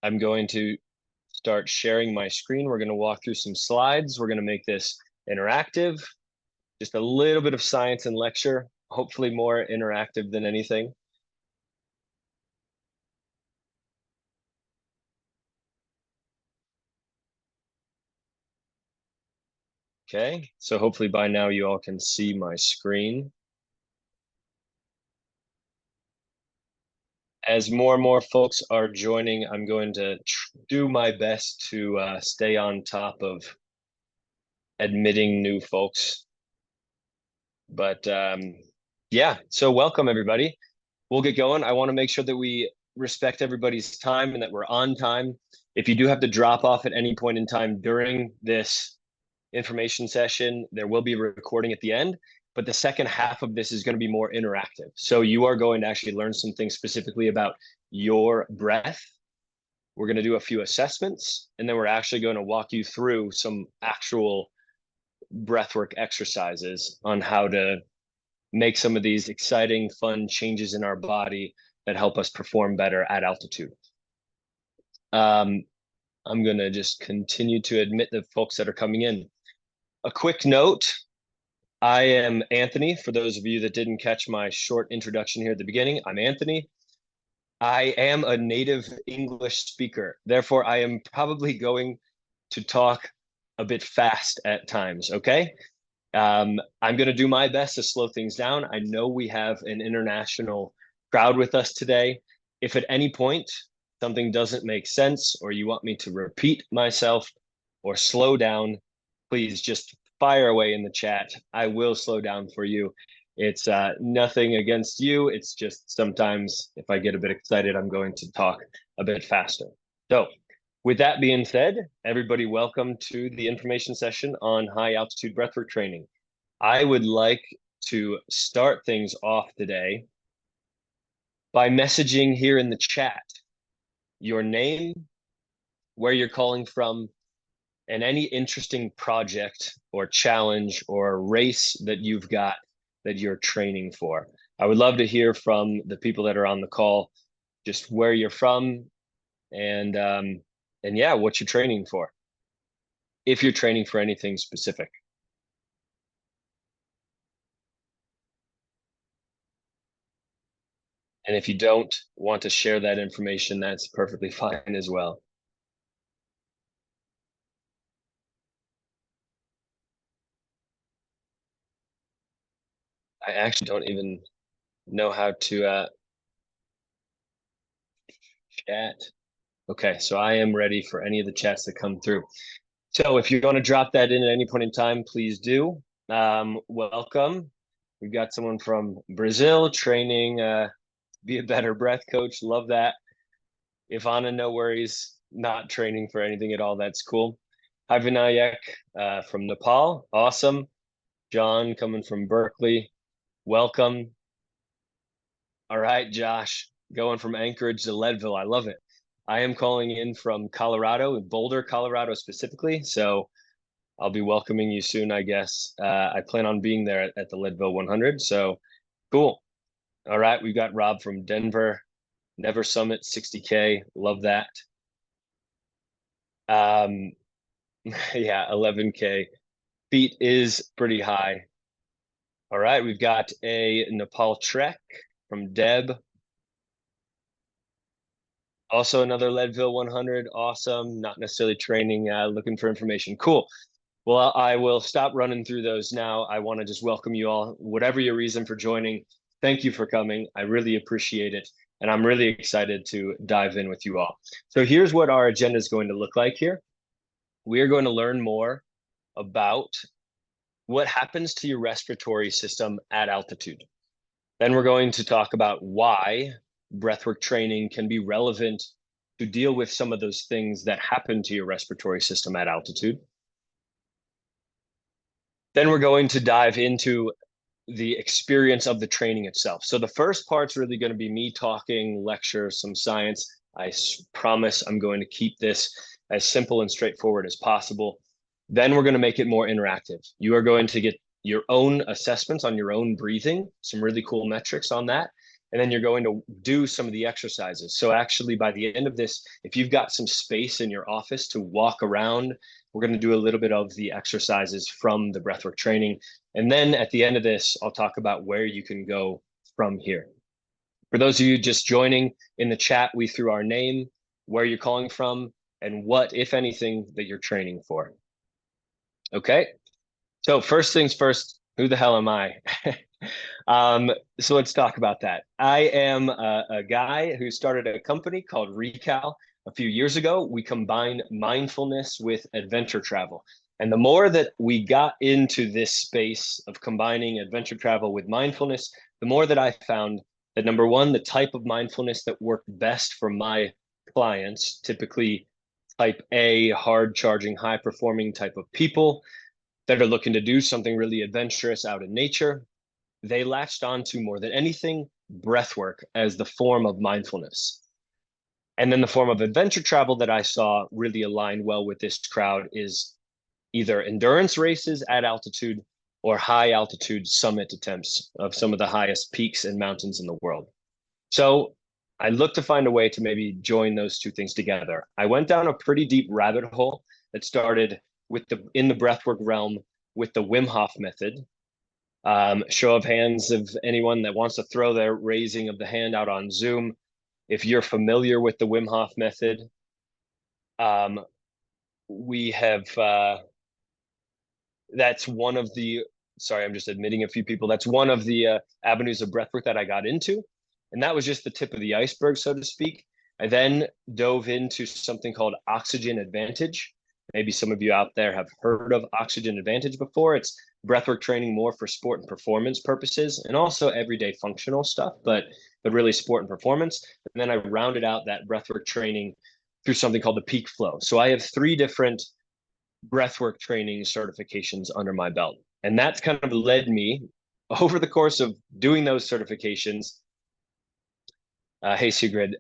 I'm going to start sharing my screen. We're going to walk through some slides. We're going to make this interactive, just a little bit of science and lecture, hopefully more interactive than anything. Okay, so hopefully by now you all can see my screen. As more and more folks are joining, I'm going to do my best to stay on top of admitting new folks. But yeah, so welcome everybody. We'll get going. I want to make sure that we respect everybody's time and that we're on time. If you do have to drop off at any point in time during this information session, there will be a recording at the end, but the second half of this is going to be more interactive. So you are going to actually learn some things specifically about your breath. We're going to do a few assessments, and then we're actually going to walk you through some actual breathwork exercises on how to make some of these exciting, fun changes in our body that help us perform better at altitude. I'm going to just continue to admit the folks that are coming in. A quick note, I am Anthony. For those of you that didn't catch my short introduction here at the beginning, I'm Anthony. I am a native English speaker. Therefore, I am probably going to talk a bit fast at times, okay? I'm going to do my best to slow things down. I know we have an international crowd with us today. If at any point something doesn't make sense or you want me to repeat myself or slow down, please just fire away in the chat. I will slow down for you. It's nothing against you. It's just sometimes if I get a bit excited, I'm going to talk a bit faster. So with that being said, everybody welcome to the information session on high altitude breathwork training. I would like to start things off today by messaging here in the chat your name, where you're calling from, and any interesting project or challenge or race that you've got that you're training for. I would love to hear from the people that are on the call, just where you're from and yeah, what you're training for, if you're training for anything specific. And if you don't want to share that information, that's perfectly fine as well. I actually don't even know how to chat. Okay, so I am ready for any of the chats that come through. So if you're going to drop that in at any point in time, please do. Welcome. We've got someone from Brazil training, be a better breath coach. Love that. Ivana, no worries, not training for anything at all. That's cool. Hi, Vinayak from Nepal. Awesome. John coming from Berkeley. Welcome. All right, Josh, going from Anchorage to Leadville. I love it. I am calling in from Colorado, Boulder, Colorado specifically. So I'll be welcoming you soon, I guess. I plan on being there at the Leadville 100. So cool. All right, we've got Rob from Denver, Never Summit 60K. Love that. Yeah, 11K. Feet is pretty high. All right, we've got a Nepal trek from Deb. Also another Leadville 100. Awesome. Not necessarily training, looking for information. Cool. Well, I will stop running through those now. I want to just welcome you all, whatever your reason for joining. Thank you for coming. I really appreciate it. And I'm really excited to dive in with you all. So here's what our agenda is going to look like here. We are going to learn more about what happens to your respiratory system at altitude. Then we're going to talk about why breathwork training can be relevant to deal with some of those things that happen to your respiratory system at altitude. Then we're going to dive into the experience of the training itself. So the first part's really going to be me talking, lecture, some science. I promise I'm going to keep this as simple and straightforward as possible. Then we're going to make it more interactive. You are going to get your own assessments on your own breathing, some really cool metrics on that. and then you're going to do some of the exercises. So actually by the end of this, if you've got some space in your office to walk around, we're going to do a little bit of the exercises from the breathwork training. And then at the end of this, I'll talk about where you can go from here. For those of you just joining in the chat, we threw our name, where you're calling from, and what, if anything, that you're training for. Okay, so first things first, who the hell am I? So let's talk about that. I am a guy who started a company called Recal a few years ago. We combine mindfulness with adventure travel. And the more that we got into this space of combining adventure travel with mindfulness, the more that I found that number one, the type of mindfulness that worked best for my clients, typically type A, hard charging, high performing type of people that are looking to do something really adventurous out in nature, they latched onto more than anything breath work as the form of mindfulness. And then the form of adventure travel that I saw really aligned well with this crowd is either endurance races at altitude or high altitude summit attempts of some of the highest peaks and mountains in the world. So I looked to find a way to maybe join those two things together. I went down a pretty deep rabbit hole that started with in the breathwork realm with the Wim Hof method. Show of hands of anyone that wants to throw their raising of the hand out on Zoom. If you're familiar with the Wim Hof method, we have, that's one of the, sorry, I'm just admitting a few people. That's one of the avenues of breathwork that I got into. And that was just the tip of the iceberg, so to speak. I then dove into something called Oxygen Advantage. Maybe some of you out there have heard of Oxygen Advantage before. It's breathwork training more for sport and performance purposes, and also everyday functional stuff, but really sport and performance. And then I rounded out that breathwork training through something called the Peak Flow. So I have 3 different breathwork training certifications under my belt. And that's kind of led me over the course of doing those certifications. Hey, Sigrid,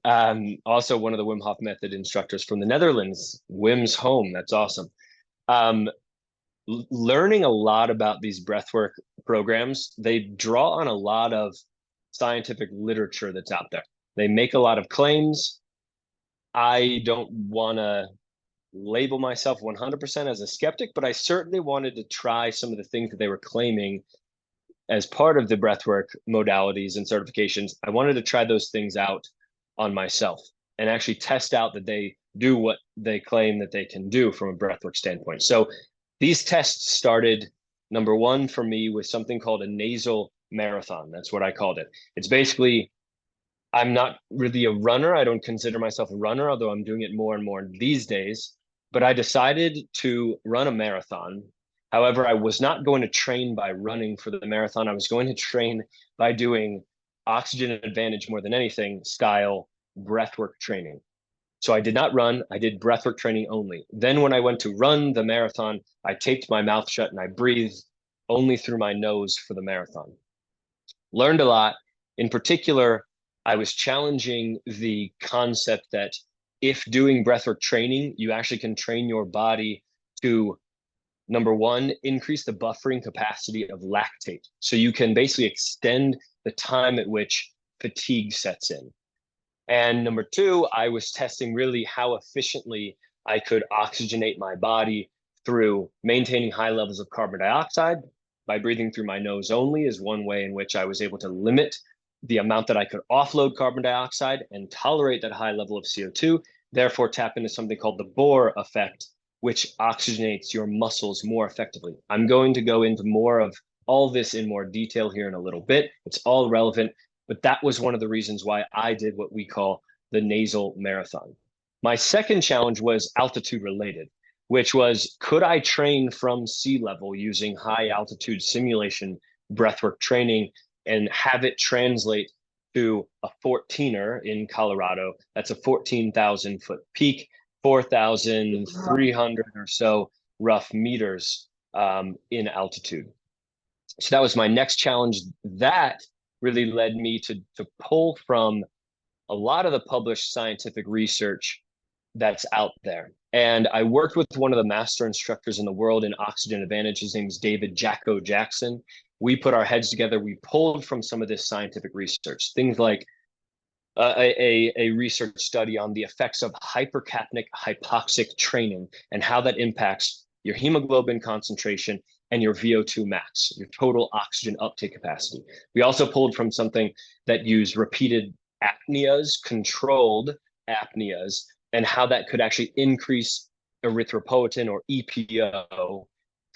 also one of the Wim Hof Method instructors from the Netherlands, Wim's home. That's awesome. Learning a lot about these breathwork programs, they draw on a lot of scientific literature that's out there. They make a lot of claims. I don't want to label myself 100% as a skeptic, but I certainly wanted to try some of the things that they were claiming as part of the breathwork modalities and certifications. I wanted to try those things out on myself and actually test out that they do what they claim that they can do from a breathwork standpoint. So these tests started, number one, for me with something called a nasal marathon. That's what I called it. It's basically, I'm not really a runner. I don't consider myself a runner, although I'm doing it more and more these days. But I decided to run a marathon. However, I was not going to train by running for the marathon. I was going to train by doing Oxygen Advantage more than anything style breathwork training. So I did not run. I did breathwork training only. Then when I went to run the marathon, I taped my mouth shut and I breathed only through my nose for the marathon. Learned a lot. In particular, I was challenging the concept that if doing breathwork training, you actually can train your body to, number one, increase the buffering capacity of lactate. So you can basically extend the time at which fatigue sets in. And number two, I was testing really how efficiently I could oxygenate my body through maintaining high levels of carbon dioxide by breathing through my nose only is one way in which I was able to limit the amount that I could offload carbon dioxide and tolerate that high level of CO2, therefore tap into something called the Bohr effect, which oxygenates your muscles more effectively. I'm going to go into more of all this in more detail here in a little bit. It's all relevant, but that was one of the reasons why I did what we call the nasal marathon. My second challenge was altitude related, which was, could I train from sea level using high altitude simulation breathwork training and have it translate to a 14er in Colorado? That's a 14,000 foot peak, 4,300 or so rough meters in altitude. So that was my next challenge. That really led me to pull from a lot of the published scientific research that's out there. And I worked with one of the master instructors in the world in Oxygen Advantage. His name is David Jacko Jackson. we put our heads together. We pulled from some of this scientific research, things like a research study on the effects of hypercapnic hypoxic training and how that impacts your hemoglobin concentration and your VO2 max, your total oxygen uptake capacity. We also pulled from something that used repeated apneas, controlled apneas, and how that could actually increase erythropoietin or EPO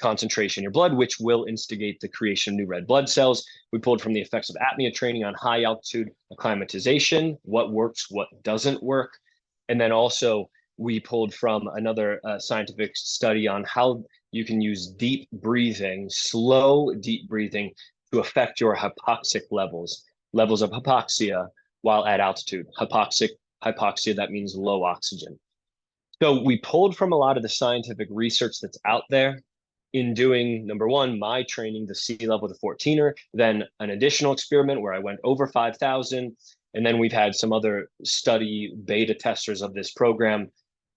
concentration in your blood, which will instigate the creation of new red blood cells. We pulled from the effects of apnea training on high altitude acclimatization, what works, what doesn't work. And then also we pulled from another scientific study on how you can use deep breathing, slow deep breathing to affect your hypoxic levels of hypoxia while at altitude. Hypoxia, that means low oxygen. So we pulled from a lot of the scientific research that's out there in doing, number one, my training, the sea level to 14er, then an additional experiment where I went over 5,000. And then we've had some other study beta testers of this program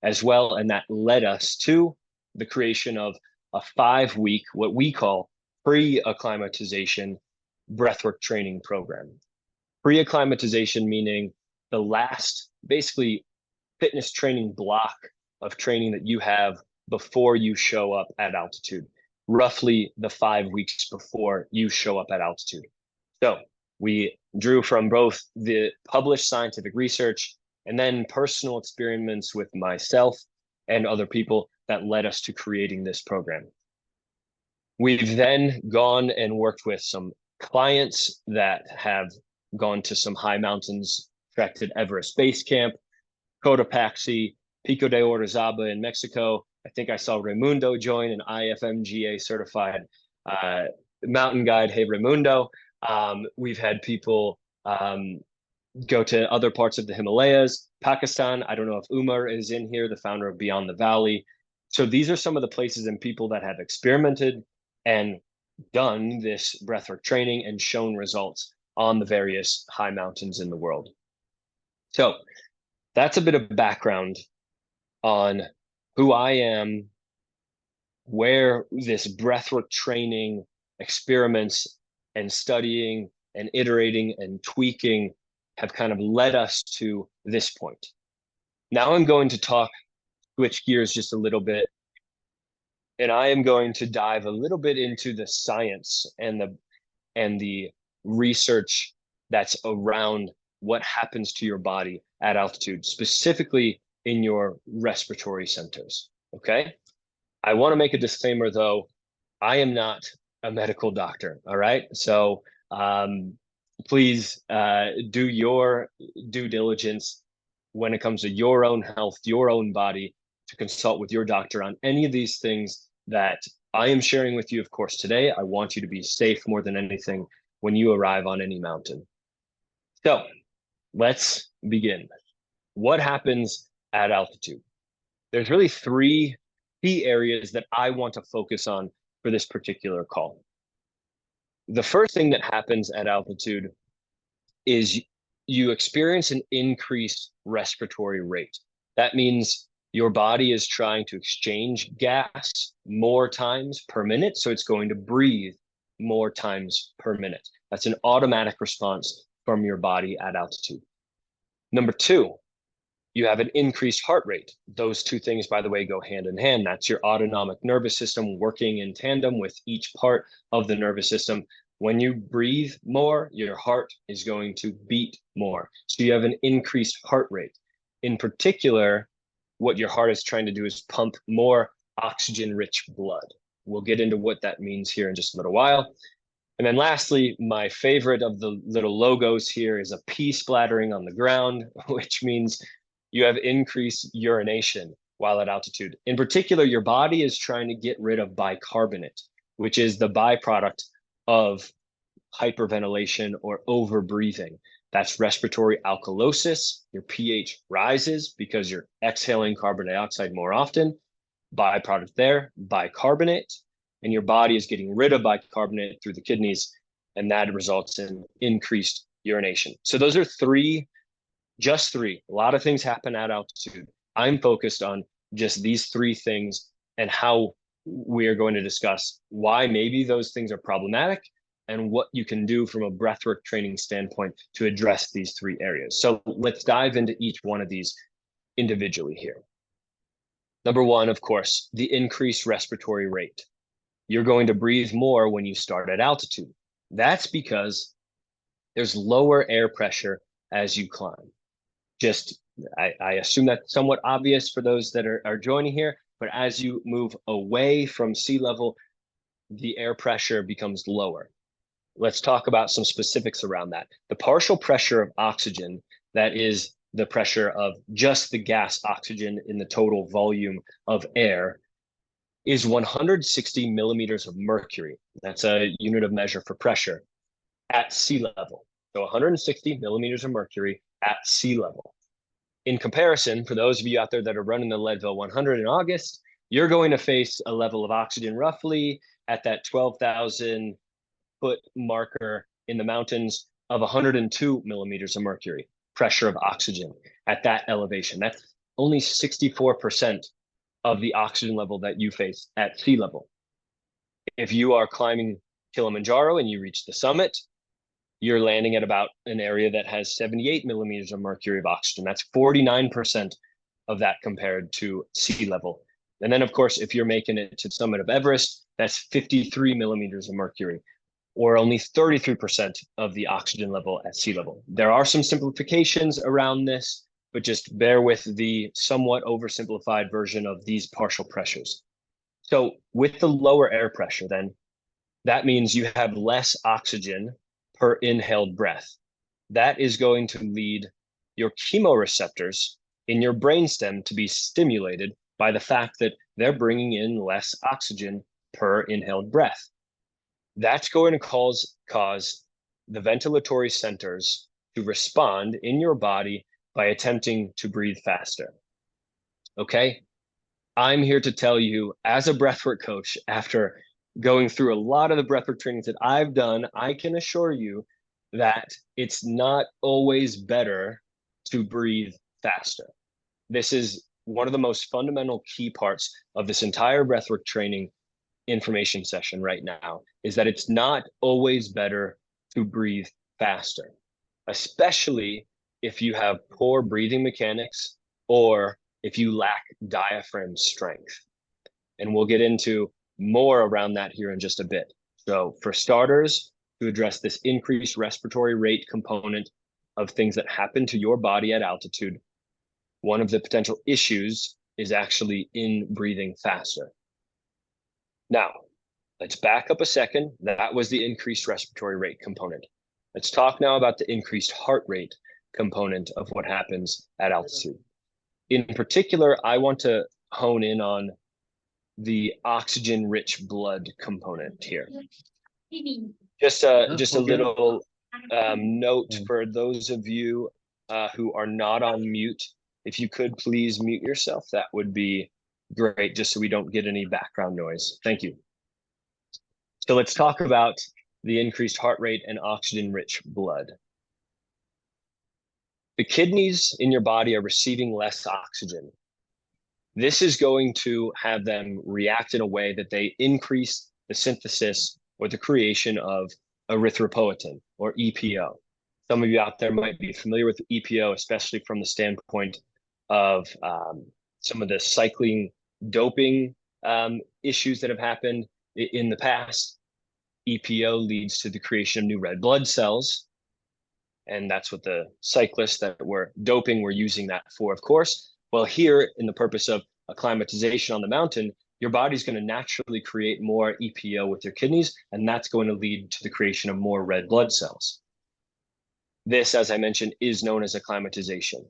as well. And that led us to the creation of a 5-week, what we call pre-acclimatization breathwork training program. Pre-acclimatization meaning the last, basically, fitness training block of training that you have before you show up at altitude, roughly the 5 weeks before you show up at altitude. So we drew from both the published scientific research and then personal experiments with myself and other people that led us to creating this program. We've then gone and worked with some clients that have gone to some high mountains, trekked at Everest Base Camp, Cotopaxi, Pico de Orizaba in Mexico. I think I saw Raimundo join, an IFMGA certified mountain guide. Hey, Raimundo. We've had people go to other parts of the Himalayas, Pakistan. I don't know if Umar is in here, the founder of Beyond the Valley. So these are some of the places and people that have experimented and done this breathwork training and shown results on the various high mountains in the world. So that's a bit of background on who I am, where this breathwork training experiments and studying and iterating and tweaking have kind of led us to this point. Now I'm going to switch gears just a little bit, and I am going to dive a little bit into the science and the research that's around what happens to your body at altitude, specifically in your respiratory centers, okay? I want to make a disclaimer though, I am not a medical doctor, all right? So please do your due diligence when it comes to your own health, your own body, to consult with your doctor on any of these things that I am sharing with you, of course, today. I want you to be safe more than anything when you arrive on any mountain. So let's begin. What happens at altitude? There's really 3 key areas that I want to focus on for this particular call. The first thing that happens at altitude is you experience an increased respiratory rate. That means your body is trying to exchange gas more times per minute, so it's going to breathe more times per minute. That's an automatic response from your body at altitude. Number 2, you have an increased heart rate. Those 2 things, by the way, go hand in hand. That's your autonomic nervous system working in tandem with each part of the nervous system. When you breathe more, your heart is going to beat more. So you have an increased heart rate. In particular, what your heart is trying to do is pump more oxygen-rich blood. We'll get into what that means here in just a little while. And then lastly, my favorite of the little logos here is a pee splattering on the ground, which means you have increased urination while at altitude. In particular, your body is trying to get rid of bicarbonate, which is the byproduct of hyperventilation or overbreathing. That's respiratory alkalosis. Your pH rises because you're exhaling carbon dioxide more often. Byproduct there, bicarbonate. And your body is getting rid of bicarbonate through the kidneys, and that results in increased urination. So those are just three. A lot of things happen at altitude. I'm focused on just these 3 things and how we are going to discuss why maybe those things are problematic and what you can do from a breathwork training standpoint to address these three areas. So let's dive into each one of these individually here. Number one, of course, the increased respiratory rate. You're going to breathe more when you start at altitude. That's because there's lower air pressure as you climb. I assume that's somewhat obvious for those that are joining here, but as you move away from sea level, the air pressure becomes lower. Let's talk about some specifics around that. The partial pressure of oxygen, that is the pressure of just the gas oxygen in the total volume of air, is 160 millimeters of mercury. That's a unit of measure for pressure at sea level. So 160 millimeters of mercury at sea level. In comparison, for those of you out there that are running the Leadville 100 in August, you're going to face a level of oxygen roughly at that 12,000 foot marker in the mountains of 102 millimeters of mercury pressure of oxygen at that elevation. That's only 64% of the oxygen level that you face at sea level. If you are climbing Kilimanjaro and you reach the summit, you're landing at about an area that has 78 millimeters of mercury of oxygen. That's 49% of that compared to sea level. And then, of course, if you're making it to the summit of Everest, that's 53 millimeters of mercury, or only 33% of the oxygen level at sea level. There are some simplifications around this, but just bear with the somewhat oversimplified version of these partial pressures. So with the lower air pressure, then, that means you have less oxygen per inhaled breath. That is going to lead your chemoreceptors in your brainstem to be stimulated by the fact that they're bringing in less oxygen per inhaled breath. That's going to cause the ventilatory centers to respond in your body by attempting to breathe faster. Okay? I'm here to tell you, as a breathwork coach, after going through a lot of the breathwork trainings that I've done, I can assure you that it's not always better to breathe faster. This is one of the most fundamental key parts of this entire breathwork training information session right now, is that it's not always better to breathe faster, especially if you have poor breathing mechanics or if you lack diaphragm strength. And we'll get into more around that here in just a bit. So for starters, to address this increased respiratory rate component of things that happen to your body at altitude, one of the potential issues is actually in breathing faster. Now, let's back up a second. That was the increased respiratory rate component. Let's talk now about the increased heart rate component of what happens at altitude. In particular, I want to hone in on the oxygen-rich blood component here. Just a little note for those of you who are not on mute. If you could please mute yourself, that would be great, just so we don't get any background noise. Thank you. So let's talk about the increased heart rate and oxygen-rich blood. The kidneys in your body are receiving less oxygen. This is going to have them react in a way that they increase the synthesis or the creation of erythropoietin, or EPO. Some of you out there might be familiar with EPO, especially from the standpoint of some of the cycling doping issues that have happened in the past. EPO leads to the creation of new red blood cells, and that's what the cyclists that were doping were using that for, of course. Well, here, in the purpose of acclimatization on the mountain, your body's going to naturally create more EPO with your kidneys, and that's going to lead to the creation of more red blood cells. This, as I mentioned, is known as acclimatization,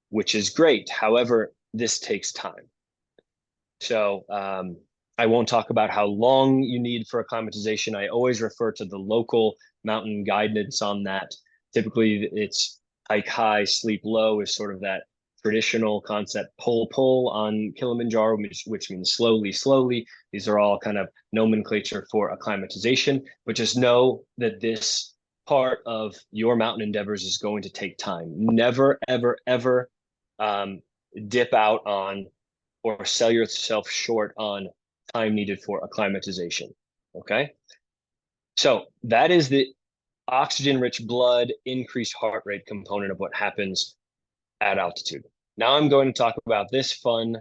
which is great. However, this takes time. So I won't talk about how long you need for acclimatization. I always refer to the local mountain guidance on that. Typically, it's hike high, sleep low is sort of that traditional concept. Pull on Kilimanjaro, which means slowly. These are all kind of nomenclature for acclimatization, but just know that this part of your mountain endeavors is going to take time. Never, ever dip out on or sell yourself short on time needed for acclimatization, okay? So that is the oxygen-rich blood, increased heart rate component of what happens at altitude. Now I'm going to talk about this fun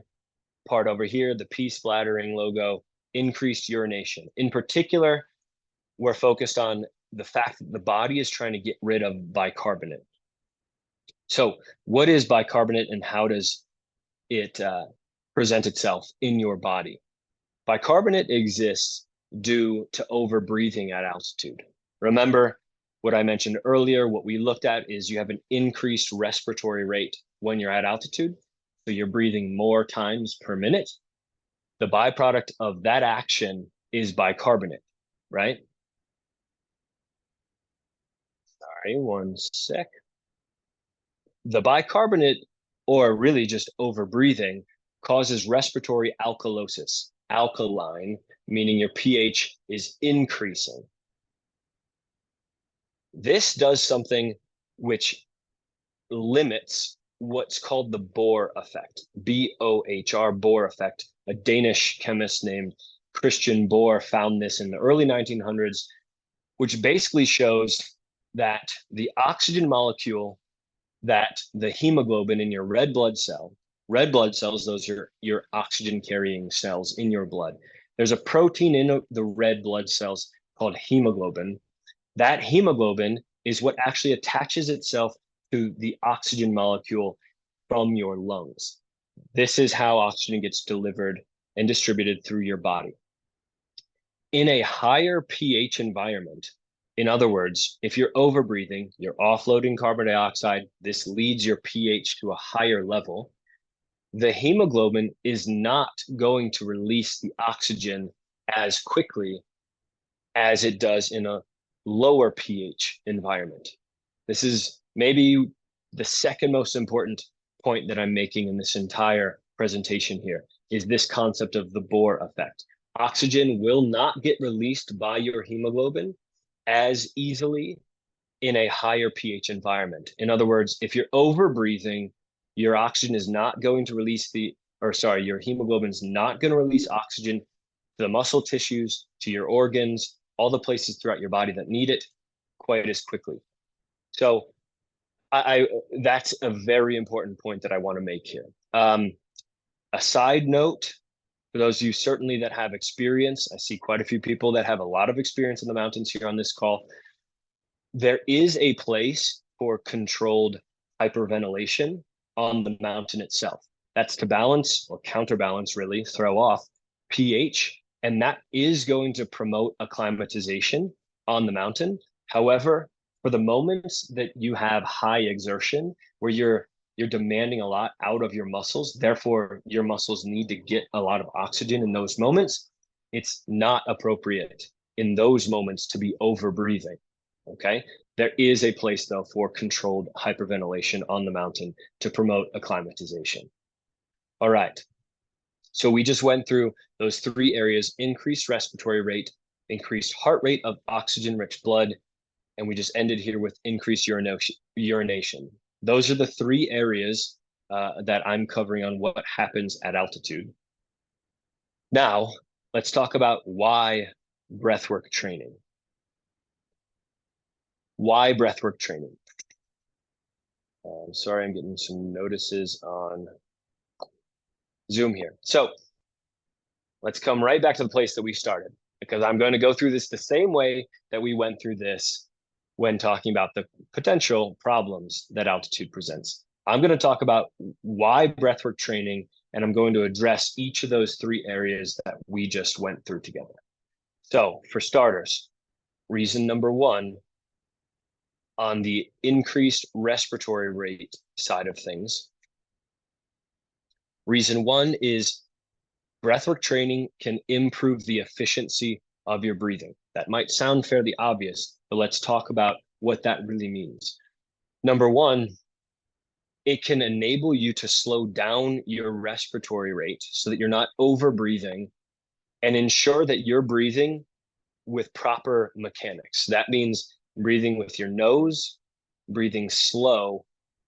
part over here, the pee splattering logo, increased urination. In particular, we're focused on the fact that the body is trying to get rid of bicarbonate. So what is bicarbonate and how does it present itself in your body? Bicarbonate exists due to overbreathing at altitude. Remember what I mentioned earlier, what we looked at is you have an increased respiratory rate when you're at altitude. So you're breathing more times per minute. The byproduct of that action is bicarbonate, right? Sorry, one sec. The bicarbonate, or really just overbreathing, causes respiratory alkalosis. Alkaline, meaning your pH is increasing. This does something which limits what's called the Bohr effect, B-O-H-R, Bohr effect. A Danish chemist named Christian Bohr found this in the early 1900s, which basically shows that the oxygen molecule that the hemoglobin in your red blood cells, those are your oxygen carrying cells in your blood. There's a protein in the red blood cells called hemoglobin. That hemoglobin is what actually attaches itself to the oxygen molecule from your lungs. This is how oxygen gets delivered and distributed through your body. In a higher pH environment, in other words, if you're overbreathing, you're offloading carbon dioxide, this leads your pH to a higher level. The hemoglobin is not going to release the oxygen as quickly as it does in a lower pH environment. This is maybe the second most important point that I'm making in this entire presentation here, is this concept of the Bohr effect. Oxygen will not get released by your hemoglobin as easily in a higher pH environment. In other words, if you're overbreathing, your oxygen is not going to release your hemoglobin is not going to release oxygen to the muscle tissues, to your organs, all the places throughout your body that need it quite as quickly. So that's a very important point that I want to make here. A side note, for those of you certainly that have experience, I see quite a few people that have a lot of experience in the mountains here on this call. There is a place for controlled hyperventilation on the mountain itself. That's to balance or counterbalance, really, throw off pH, and that is going to promote acclimatization on the mountain. However, for the moments that you have high exertion, where you're demanding a lot out of your muscles, therefore your muscles need to get a lot of oxygen in those moments, it's not appropriate in those moments to be overbreathing, okay? There is a place, though, for controlled hyperventilation on the mountain to promote acclimatization. All right, so we just went through those three areas: increased respiratory rate, increased heart rate of oxygen-rich blood, and we just ended here with increased urination. Those are the three areas that I'm covering on what happens at altitude. Now, let's talk about why breathwork training. Why breathwork training? Sorry, I'm getting some notices on Zoom here. So let's come right back to the place that we started, because I'm going to go through this the same way that we went through this when talking about the potential problems that altitude presents. I'm going to talk about why breathwork training, and I'm going to address each of those three areas that we just went through together. So for starters, reason number one, on the increased respiratory rate side of things, reason one is breathwork training can improve the efficiency of your breathing. That might sound fairly obvious, but let's talk about what that really means. Number one, it can enable you to slow down your respiratory rate so that you're not overbreathing, and ensure that you're breathing with proper mechanics. That means breathing with your nose, breathing slow,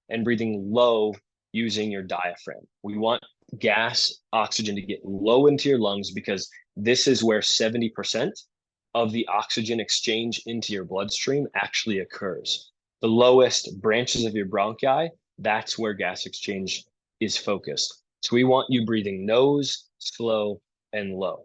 and breathing low using your diaphragm. We want gas, oxygen to get low into your lungs, because this is where 70% of the oxygen exchange into your bloodstream actually occurs. The lowest branches of your bronchi, that's where gas exchange is focused. So we want you breathing nose, slow, and low.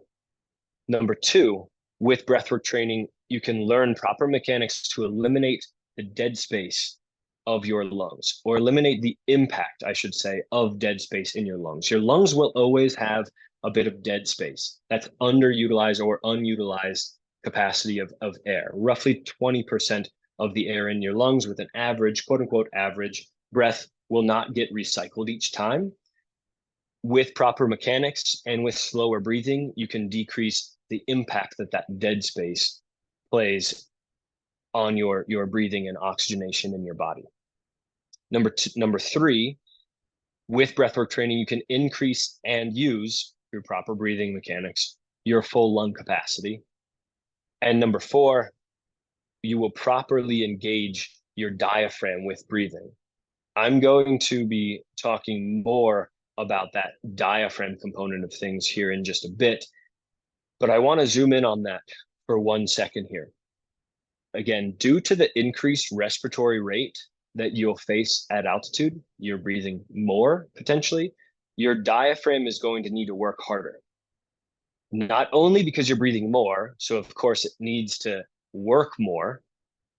Number two, with breathwork training, you can learn proper mechanics to eliminate the dead space of your lungs, or eliminate the impact, I should say, of dead space in your lungs. Your lungs will always have a bit of dead space. That's underutilized or unutilized capacity of air, roughly 20% of the air in your lungs, with an average, quote unquote, average breath will not get recycled each time. With proper mechanics and with slower breathing, you can decrease the impact that that dead space plays on your breathing and oxygenation in your body. Number three, with breathwork training, you can increase and use, through proper breathing mechanics, your full lung capacity. And number four, you will properly engage your diaphragm with breathing. I'm going to be talking more about that diaphragm component of things here in just a bit, but I want to zoom in on that for 1 second here. Again, due to the increased respiratory rate that you'll face at altitude, you're breathing more potentially, your diaphragm is going to need to work harder. Not only because you're breathing more, so of course it needs to work more.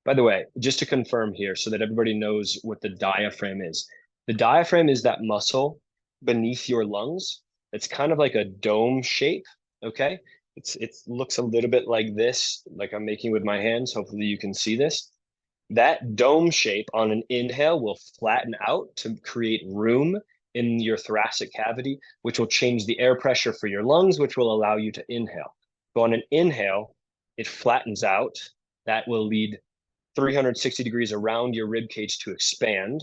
By the way, just to confirm here so that everybody knows what the diaphragm is. The diaphragm is that muscle beneath your lungs. It's kind of like a dome shape, okay? It looks a little bit like this, like I'm making with my hands. Hopefully you can see this. That dome shape on an inhale will flatten out to create room in your thoracic cavity, which will change the air pressure for your lungs, which will allow you to inhale. So on an inhale, it flattens out. That will lead 360 degrees around your rib cage to expand.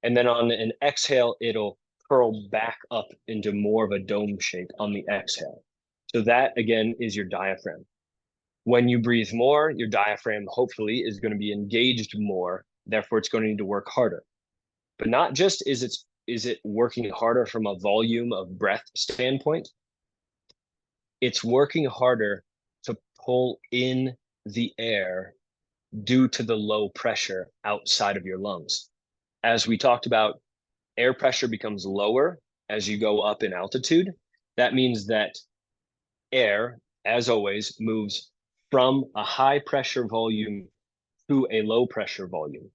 And then on an exhale, it'll curl back up into more of a dome shape on the exhale. So that, again, is your diaphragm. When you breathe more, your diaphragm hopefully is going to be engaged more. Therefore, it's going to need to work harder. But not just is it working harder from a volume of breath standpoint, it's working harder to pull in the air due to the low pressure outside of your lungs. As we talked about, air pressure becomes lower as you go up in altitude. That means that air, as always, moves from a high pressure volume to a low pressure volume.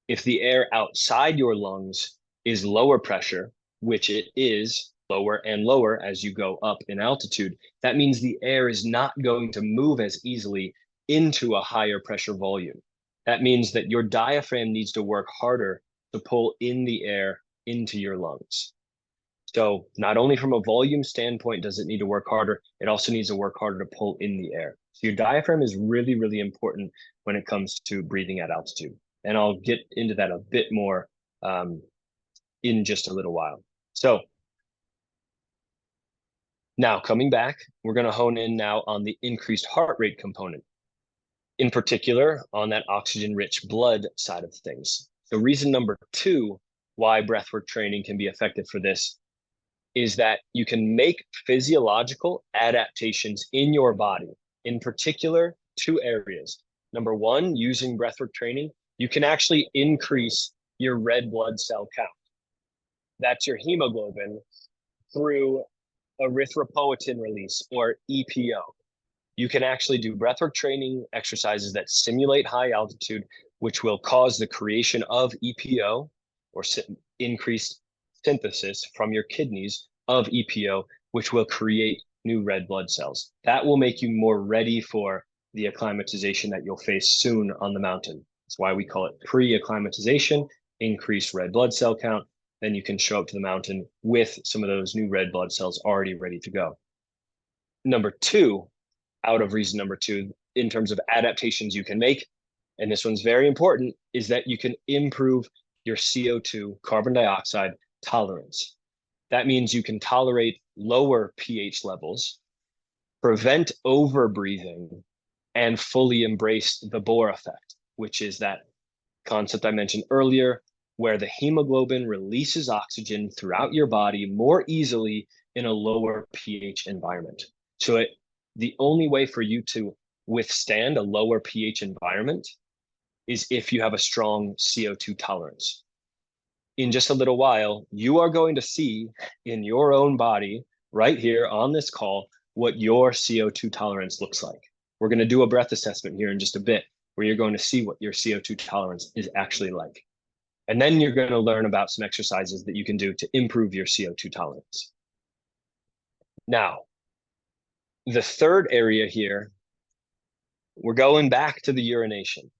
If the air outside your lungs is lower pressure, which it is lower and lower as you go up in altitude, that means the air is not going to move as easily into a higher pressure volume. That means that your diaphragm needs to work harder to pull in the air into your lungs. So not only from a volume standpoint does it need to work harder, it also needs to work harder to pull in the air. So your diaphragm is really, really important when it comes to breathing at altitude. And I'll get into that a bit more in just a little while. So now coming back, we're going to hone in now on the increased heart rate component, in particular on that oxygen-rich blood side of things. So reason number two why breathwork training can be effective for this is that you can make physiological adaptations in your body, in particular, two areas. Number one, using breathwork training, you can actually increase your red blood cell count. That's your hemoglobin through erythropoietin release, or EPO. You can actually do breathwork training exercises that simulate high altitude, which will cause the creation of EPO, or increased synthesis from your kidneys of EPO, which will create new red blood cells. That will make you more ready for the acclimatization that you'll face soon on the mountain. That's why we call it pre-acclimatization, increased red blood cell count. Then you can show up to the mountain with some of those new red blood cells already ready to go. Number two, out of reason number two, in terms of adaptations you can make, and this one's very important, is that you can improve your CO2, carbon dioxide tolerance. That means you can tolerate lower pH levels, prevent overbreathing, and fully embrace the Bohr effect, which is that concept I mentioned earlier, where the hemoglobin releases oxygen throughout your body more easily in a lower pH environment. So the only way for you to withstand a lower pH environment is if you have a strong CO2 tolerance. In just a little while, you are going to see in your own body right here on this call what your CO2 tolerance looks like. We're going to do a breath assessment here in just a bit where you're going to see what your CO2 tolerance is actually like. And then you're going to learn about some exercises that you can do to improve your CO2 tolerance. Now, the third area here, we're going back to the urination.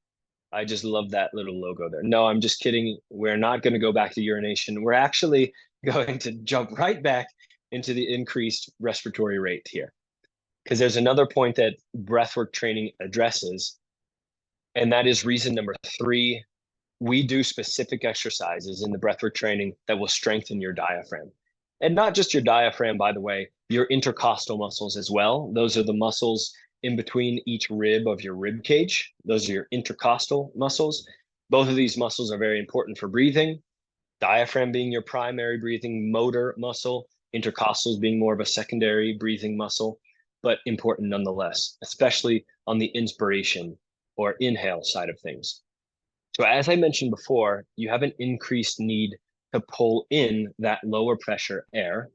I just love that little logo there. No, I'm just kidding. We're not going to go back to urination. We're actually going to jump right back into the increased respiratory rate here. Because there's another point that breathwork training addresses, and that is reason number 3. We do specific exercises in the breathwork training that will strengthen your diaphragm. And not just your diaphragm, by the way, your intercostal muscles as well. Those are the muscles in between each rib of your rib cage. Those are your intercostal muscles. Both of these muscles are very important for breathing. Diaphragm being your primary breathing motor muscle, intercostals being more of a secondary breathing muscle, but important nonetheless, especially on the inspiration or inhale side of things. So as I mentioned before, you have an increased need to pull in that lower pressure air.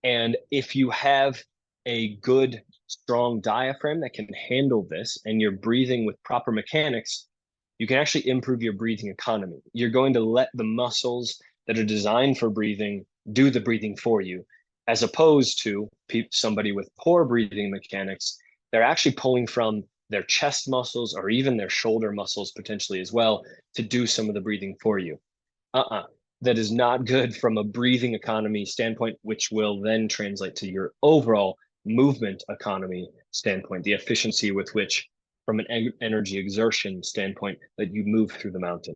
And if you have a good, strong diaphragm that can handle this and you're breathing with proper mechanics, you can actually improve your breathing economy. You're going to let the muscles that are designed for breathing do the breathing for you, as opposed to somebody with poor breathing mechanics. They're actually pulling from their chest muscles or even their shoulder muscles potentially as well to do some of the breathing for you. That is not good from a breathing economy standpoint, which will then translate to your overall movement economy standpoint, the efficiency with which, from an energy exertion standpoint, that you move through the mountain.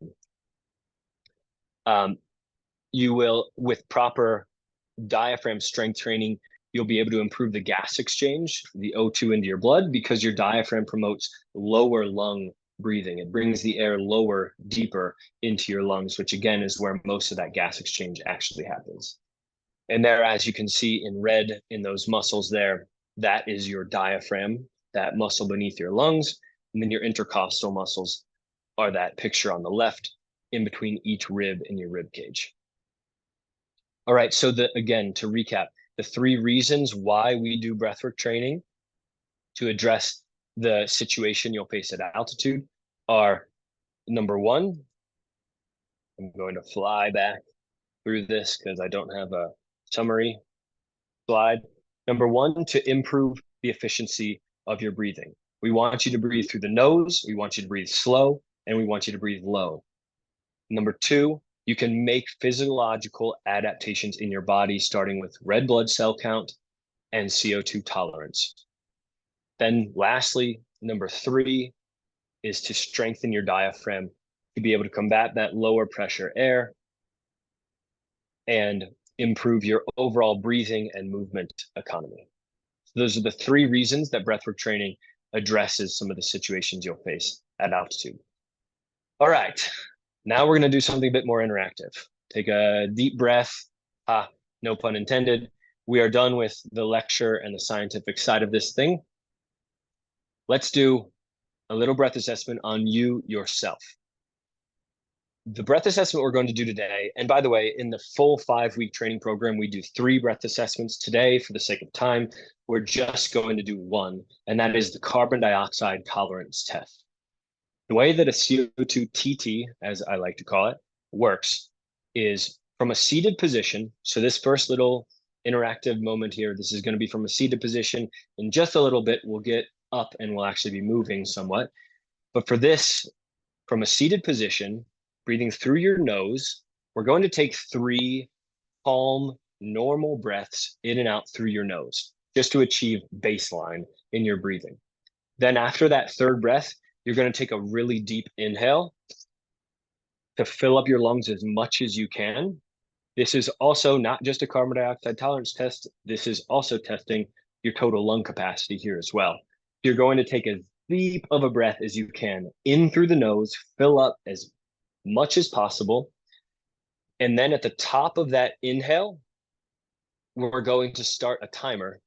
You will, with proper diaphragm strength training, you'll be able to improve the gas exchange, the O2 into your blood, because your diaphragm promotes lower lung breathing. It brings the air lower, deeper into your lungs, which again is where most of that gas exchange actually happens. And there, as you can see in red in those muscles there, that is your diaphragm, that muscle beneath your lungs. And then your intercostal muscles are that picture on the left in between each rib in your rib cage. All right, so again, to recap, the 3 reasons why we do breathwork training to address the situation you'll face at altitude are, number 1, I'm going to fly back through this because I don't have a summary slide. Number 1, to improve the efficiency of your breathing. We want you to breathe through the nose, we want you to breathe slow, and we want you to breathe low. Number 2, you can make physiological adaptations in your body, starting with red blood cell count and CO2 tolerance. Then lastly, number 3 is to strengthen your diaphragm to be able to combat that lower pressure air and improve your overall breathing and movement economy. So those are the 3 reasons that breathwork training addresses some of the situations you'll face at altitude. All right, now we're going to do something a bit more interactive. Take a deep breath. No pun intended. We are done with the lecture and the scientific side of this thing. Let's do a little breath assessment on you yourself. The breath assessment we're going to do today, and by the way, in the full 5-week training program, we do 3 breath assessments. Today, for the sake of time, we're just going to do 1, and that is the carbon dioxide tolerance test. The way that a CO2 TT, as I like to call it, works is from a seated position. So this first little interactive moment here, this is going to be from a seated position. In just a little bit, we'll get up and we'll actually be moving somewhat. But for this, from a seated position, breathing through your nose, we're going to take 3 calm, normal breaths in and out through your nose, just to achieve baseline in your breathing. Then after that 3rd breath, you're going to take a really deep inhale to fill up your lungs as much as you can. This is also not just a carbon dioxide tolerance test. This is also testing your total lung capacity here as well. You're going to take as deep of a breath as you can in through the nose, fill up as much as possible. And then at the top of that inhale, we're going to start a timer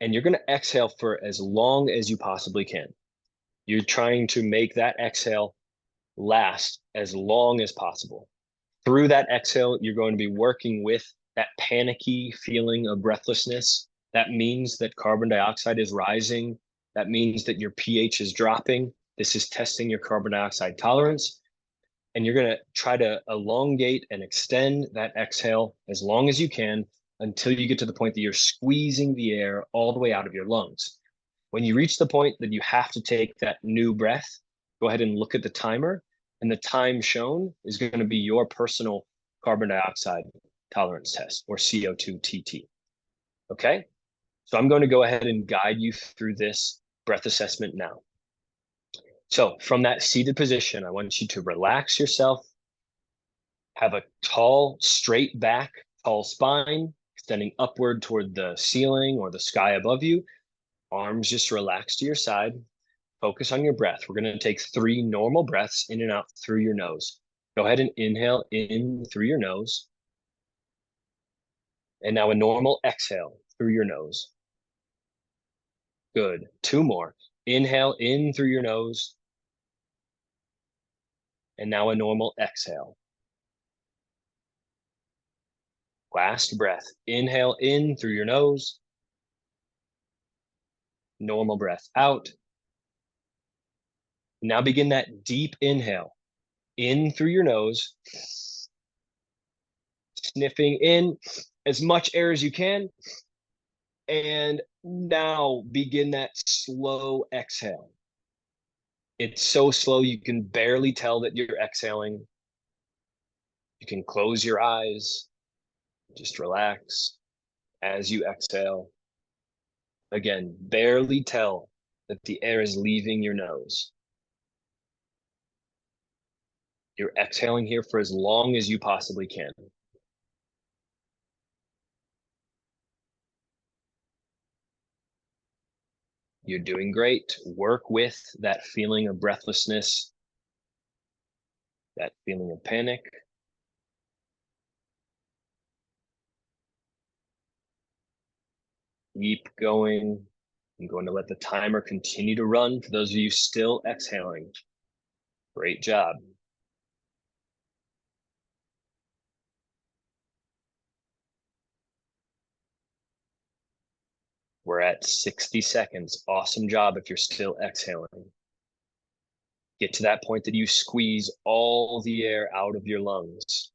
and you're going to exhale for as long as you possibly can. You're trying to make that exhale last as long as possible. Through that exhale, you're going to be working with that panicky feeling of breathlessness. That means that carbon dioxide is rising. That means that your pH is dropping. This is testing your carbon dioxide tolerance. And you're going to try to elongate and extend that exhale as long as you can until you get to the point that you're squeezing the air all the way out of your lungs. When you reach the point that you have to take that new breath, go ahead and look at the timer, and the time shown is going to be your personal carbon dioxide tolerance test, or CO2 TT. Okay? So I'm going to go ahead and guide you through this breath assessment now. So from that seated position, I want you to relax yourself, have a tall, straight back, tall spine, extending upward toward the ceiling or the sky above you. Arms just relaxed to your side. Focus on your breath. We're going to take 3 normal breaths in and out through your nose. Go ahead and inhale in through your nose. And now a normal exhale through your nose. Good. 2 more. Inhale in through your nose. And now a normal exhale. Last breath. Inhale in through your nose. Normal breath out. Now begin that deep inhale in through your nose, sniffing in as much air as you can. And now begin that slow exhale. It's so slow you can barely tell that you're exhaling. You can close your eyes, just relax as you exhale. Again, barely tell that the air is leaving your nose. You're exhaling here for as long as you possibly can. You're doing great. Work with that feeling of breathlessness, that feeling of panic. Keep going. I'm going to let the timer continue to run for those of you still exhaling. Great job. We're at 60 seconds. Awesome job if you're still exhaling. Get to that point that you squeeze all the air out of your lungs.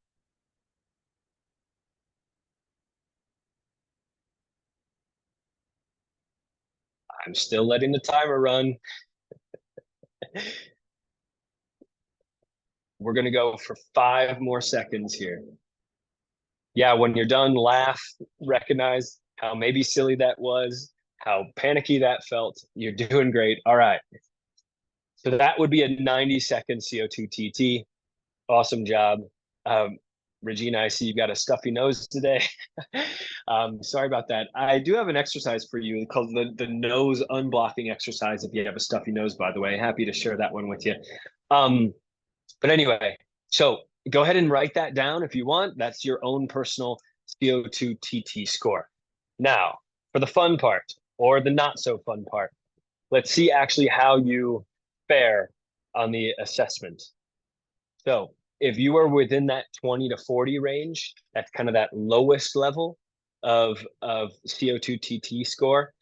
I'm still letting the timer run. We're going to go for 5 more seconds here. Yeah, when you're done, laugh, recognize how maybe silly that was, how panicky that felt. You're doing great. All right. So that would be a 90-second CO2 TT. Awesome job. Regina, I see you've got a stuffy nose today. Sorry about that. I do have an exercise for you called the nose unblocking exercise if you have a stuffy nose, by the way. Happy to share that one with you. But anyway, so go ahead and write that down if you want. That's your own personal CO2 TT score. Now, for the fun part, or the not so fun part, let's see actually how you fare on the assessment. So if you are within that 20 to 40 range, that's kind of that lowest level of CO2 TT score,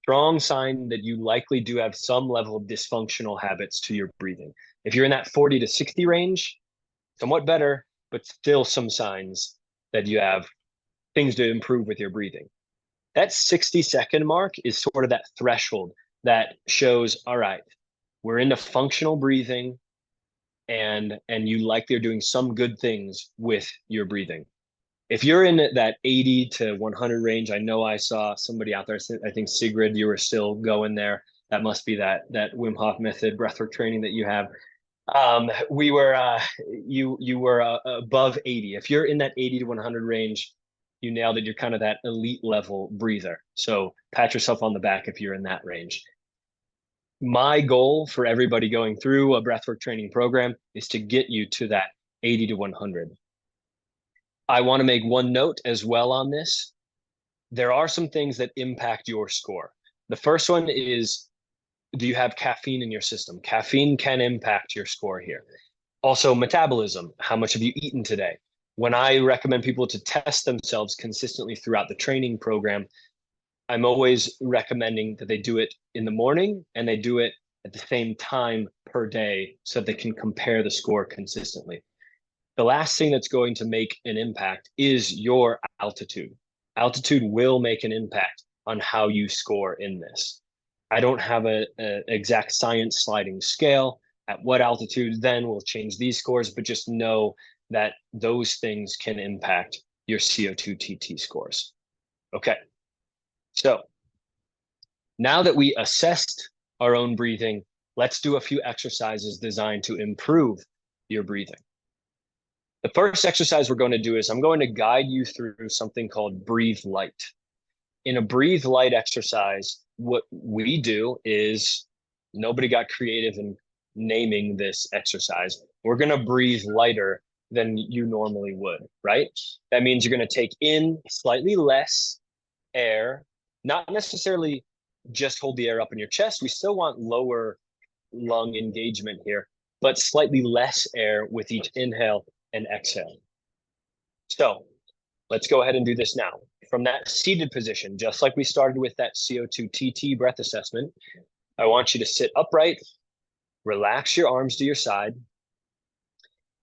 strong sign that you likely do have some level of dysfunctional habits to your breathing. If you're in that 40 to 60 range, somewhat better, but still some signs that you have things to improve with your breathing. That 60-second mark is sort of that threshold that shows, all right, we're into functional breathing, and you likely are doing some good things with your breathing. If you're in that 80 to 100 range, I know I saw somebody out there, I think Sigrid, you were still going there. That must be that Wim Hof method breathwork training that you have. You were above 80. If you're in that 80 to 100 range, you nailed it. You're kind of that elite level breather. So pat yourself on the back if you're in that range. My goal for everybody going through a breathwork training program is to get you to that 80 to 100. I want to make one note as well on this. there are some things that impact your score. The first one is, do you have caffeine in your system? Caffeine can impact your score here. Also, metabolism. How much have you eaten today? When I recommend people to test themselves consistently throughout the training program, I'm always recommending that they do it in the morning and they do it at the same time per day so that they can compare the score consistently. The last thing that's going to make an impact is your altitude. Altitude will make an impact on how you score in this. I don't have an exact science sliding scale. At what altitude then will change these scores, but just know that those things can impact your CO2 TT scores. Okay, so now that we assessed our own breathing, let's do a few exercises designed to improve your breathing. The first exercise we're going to do is I'm going to guide you through something called Breathe Light. In a Breathe Light exercise, what we do is, nobody got creative in naming this exercise. We're going to breathe lighter than you normally would, right? That means you're going to take in slightly less air, not necessarily just hold the air up in your chest. We still want lower lung engagement here, but slightly less air with each inhale and exhale. So let's go ahead and do this now. From that seated position, just like we started with that CO2 TT breath assessment, I want you to sit upright, relax your arms to your side.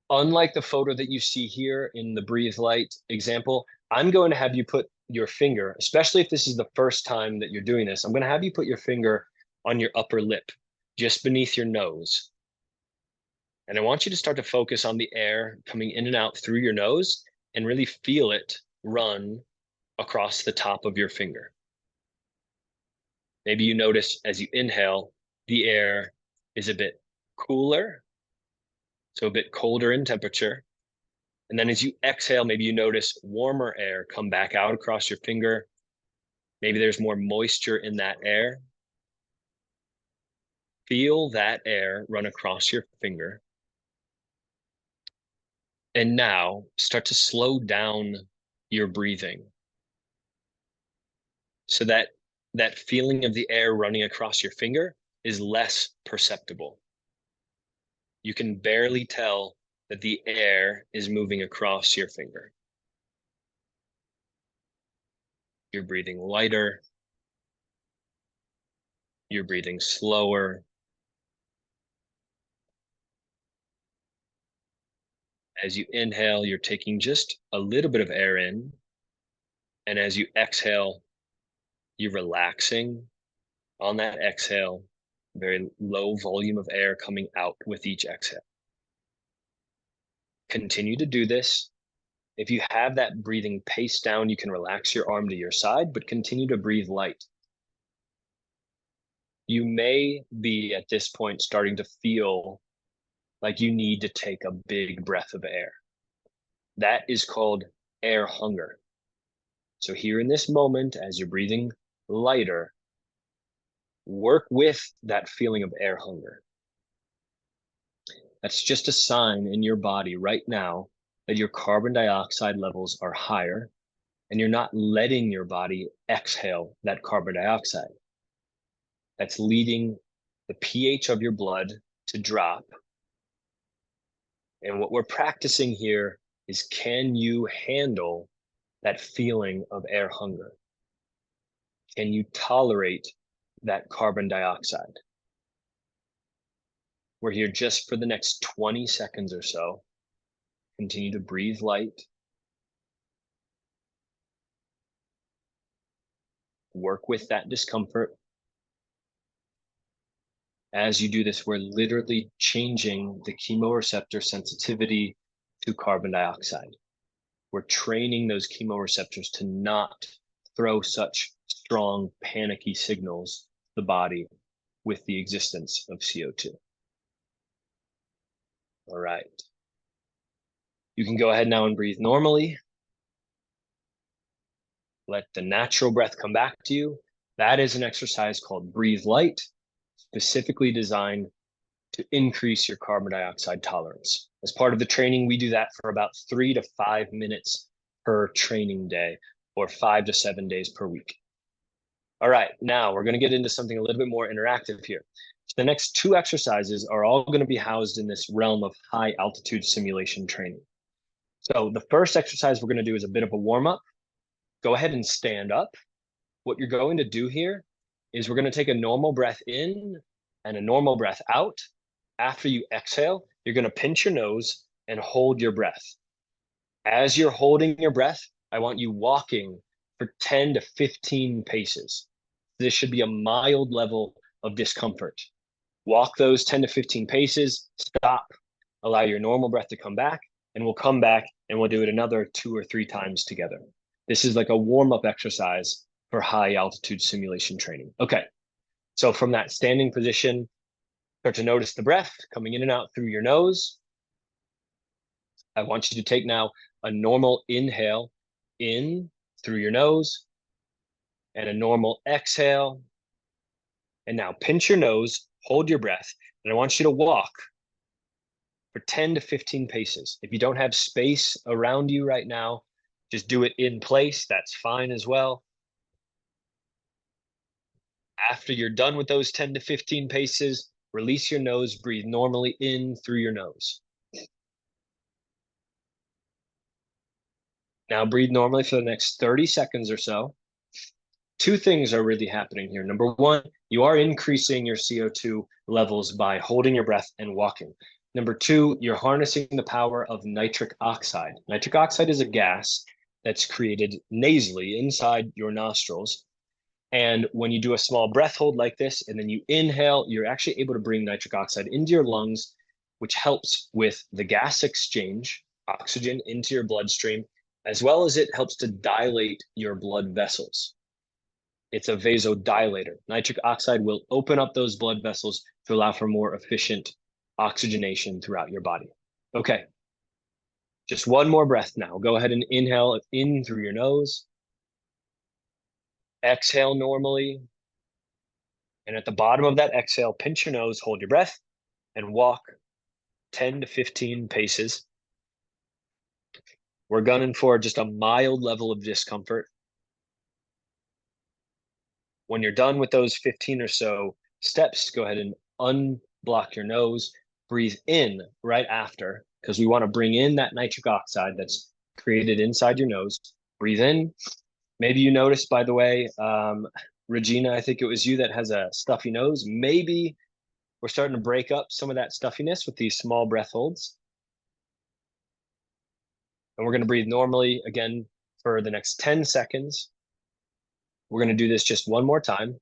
Unlike the photo that you see here in the Breathe Light example, I'm going to have you put your finger, especially if this is the first time that you're doing this, I'm going to have you put your finger on your upper lip, just beneath your nose. And I want you to start to focus on the air coming in and out through your nose and really feel it run across the top of your finger. Maybe you notice as you inhale, the air is a bit cooler, so a bit colder in temperature. And then as you exhale, maybe you notice warmer air come back out across your finger. Maybe there's more moisture in that air. Feel that air run across your finger. And now start to slow down your breathing so that that feeling of the air running across your finger is less perceptible. You can barely tell that the air is moving across your finger. You're breathing lighter. You're breathing slower. As you inhale, you're taking just a little bit of air in. And as you exhale, you're relaxing on that exhale. Very low volume of air coming out with each exhale. Continue to do this. If you have that breathing pace down, you can relax your arm to your side, but continue to breathe light. You may be at this point starting to feel like you need to take a big breath of air. That is called air hunger. So here in this moment, as you're breathing lighter, work with that feeling of air hunger. That's just a sign in your body right now that your carbon dioxide levels are higher and you're not letting your body exhale that carbon dioxide. That's leading the pH of your blood to drop. And what we're practicing here is, can you handle that feeling of air hunger? Can you tolerate that carbon dioxide? We're here just for the next 20 seconds or so. Continue to breathe light. Work with that discomfort. As you do this, we're literally changing the chemoreceptor sensitivity to carbon dioxide. We're training those chemoreceptors to not throw such strong, panicky signals to the body with the existence of CO2. All right. You can go ahead now and breathe normally. Let the natural breath come back to you. That is an exercise called Breathe Light, specifically designed to increase your carbon dioxide tolerance. As part of the training, we do that for about 3 to 5 minutes per training day. or 5 to 7 days per week. All right, now we're going to get into something a little bit more interactive here. So the next 2 exercises are all going to be housed in this realm of high altitude simulation training. So the first exercise we're going to do is a bit of a warm-up. Go ahead and stand up. What you're going to do here is we're going to take a normal breath in and a normal breath out. After you exhale, you're going to pinch your nose and hold your breath. As you're holding your breath, I want you walking for 10 to 15 paces. This should be a mild level of discomfort. Walk those 10 to 15 paces, stop, allow your normal breath to come back, and we'll come back and we'll do it another 2 or 3 times together. This is like a warm-up exercise for high altitude simulation training. Okay, so from that standing position, start to notice the breath coming in and out through your nose. I want you to take now a normal inhale in through your nose and a normal exhale. And now pinch your nose, hold your breath, and I want you to walk for 10 to 15 paces. If you don't have space around you right now, just do it in place. That's fine as well. After you're done with those 10 to 15 paces, release your nose, breathe normally in through your nose. Now breathe normally for the next 30 seconds or so. 2 things are really happening here. Number 1, you are increasing your CO2 levels by holding your breath and walking. Number 2, you're harnessing the power of nitric oxide. Nitric oxide is a gas that's created nasally inside your nostrils. And when you do a small breath hold like this, and then you inhale, you're actually able to bring nitric oxide into your lungs, which helps with the gas exchange, oxygen into your bloodstream, as well as it helps to dilate your blood vessels. It's a vasodilator. Nitric oxide will open up those blood vessels to allow for more efficient oxygenation throughout your body. Okay, just one more breath now. Go ahead and inhale in through your nose. Exhale normally. And at the bottom of that exhale, pinch your nose, hold your breath, and walk 10 to 15 paces. We're gunning for just a mild level of discomfort. When you're done with those 15 or so steps, go ahead and unblock your nose, breathe in right after, because we want to bring in that nitric oxide that's created inside your nose. Breathe in. Maybe you noticed, by the way, Regina, I think it was you that has a stuffy nose. Maybe we're starting to break up some of that stuffiness with these small breath holds. And we're going to breathe normally again for the next 10 seconds. We're going to do this just one more time.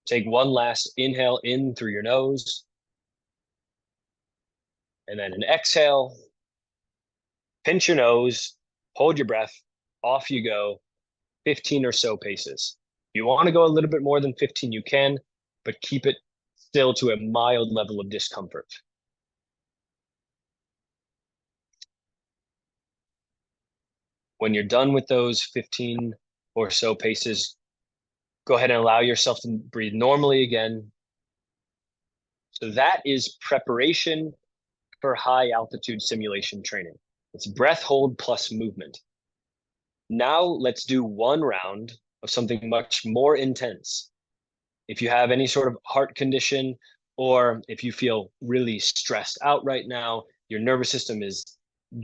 Take one last inhale in through your nose. And then an exhale. Pinch your nose, hold your breath, off you go, 15 or so paces. If you want to go a little bit more than 15, you can, but keep it still to a mild level of discomfort. When you're done with those 15 or so paces, go ahead and allow yourself to breathe normally again. So that is preparation for high altitude simulation training. It's breath hold plus movement. Now let's do one round of something much more intense. If you have any sort of heart condition, or if you feel really stressed out right now, your nervous system is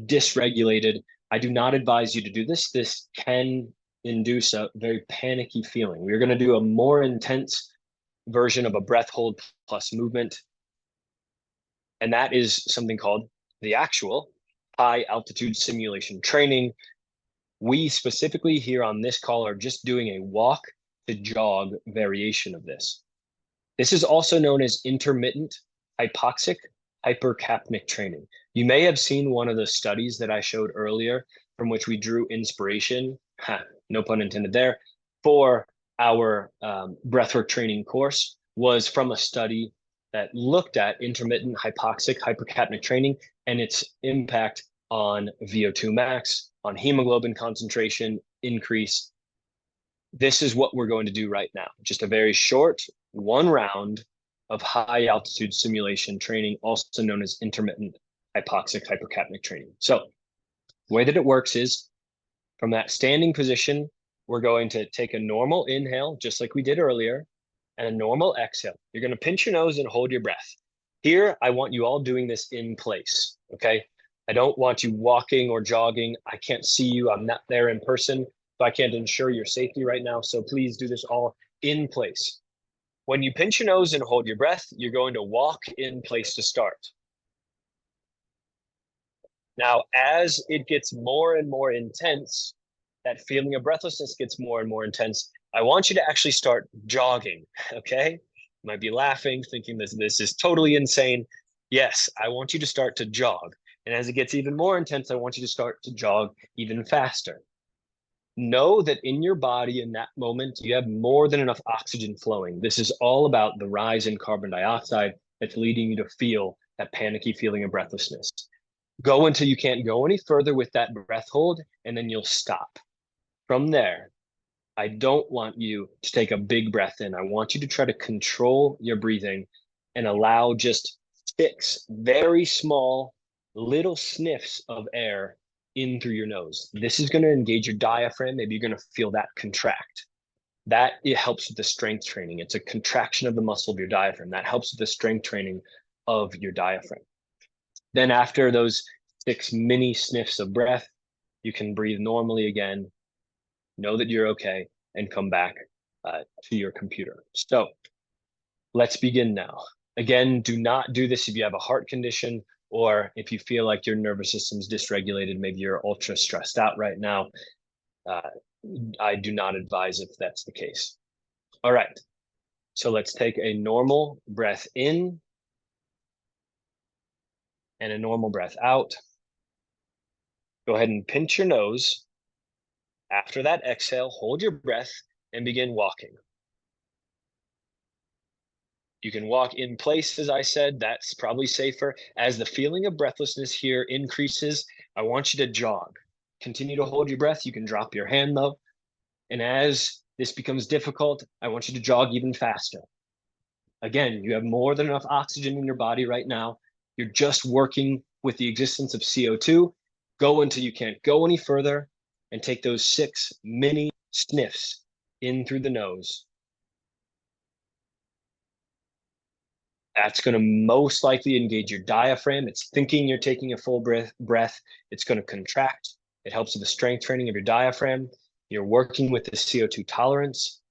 dysregulated, I do not advise you to do this. This can induce a very panicky feeling. We're going to do a more intense version of a breath hold plus movement. And that is something called the actual high altitude simulation training. We specifically here on this call are just doing a walk to jog variation of this. This is also known as intermittent hypoxic hypercapnic training. You may have seen one of the studies that I showed earlier from which we drew inspiration, no pun intended there, for our breathwork training course was from a study that looked at intermittent hypoxic hypercapnic training and its impact on VO2 max, on hemoglobin concentration increase. This is what we're going to do right now. Just a very short one round of high altitude simulation training, also known as intermittent hypoxic hypercapnic training. So The way that it works is from that standing position, we're going to take a normal inhale, just like we did earlier, and a normal exhale. You're going to pinch your nose and hold your breath. Here, I want you all doing this in place, okay? I don't want you walking or jogging. I can't see you. I'm not there in person, so I can't ensure your safety right now. So please do this all in place. When you pinch your nose and hold your breath, you're going to walk in place to start. Now, as it gets more and more intense, that feeling of breathlessness gets more and more intense. I want you to actually start jogging, okay? You might be laughing, thinking this is totally insane. Yes, I want you to start to jog. And as it gets even more intense, I want you to start to jog even faster. Know that in your body in that moment, you have more than enough oxygen flowing. This is all about the rise in carbon dioxide that's leading you to feel that panicky feeling of breathlessness. Go until you can't go any further with that breath hold, and then you'll stop. From there, I don't want you to take a big breath in. I want you to try to control your breathing and allow just 6 very small little sniffs of air in through your nose. This is going to engage your diaphragm. Maybe you're going to feel that contract. That it helps with the strength training. It's a contraction of the muscle of your diaphragm. That helps with the strength training of your diaphragm. Then after those 6 mini sniffs of breath, you can breathe normally again, know that you're okay, and come back to your computer. So let's begin now. Again, do not do this if you have a heart condition or if you feel like your nervous system's dysregulated, maybe you're ultra stressed out right now. I do not advise if that's the case. All right, so let's take a normal breath in and a normal breath out. Go ahead and pinch your nose. After that exhale, hold your breath and begin walking. You can walk in place, as I said, that's probably safer. As the feeling of breathlessness here increases, I want you to jog. Continue to hold your breath. You can drop your hand though. And as this becomes difficult, I want you to jog even faster. Again, you have more than enough oxygen in your body right now. You're just working with the existence of CO2. Go until you can't go any further and take those 6 mini sniffs in through the nose. That's going to most likely engage your diaphragm. It's thinking you're taking a full breath. It's going to contract. It helps with the strength training of your diaphragm. You're working with the CO2 tolerance.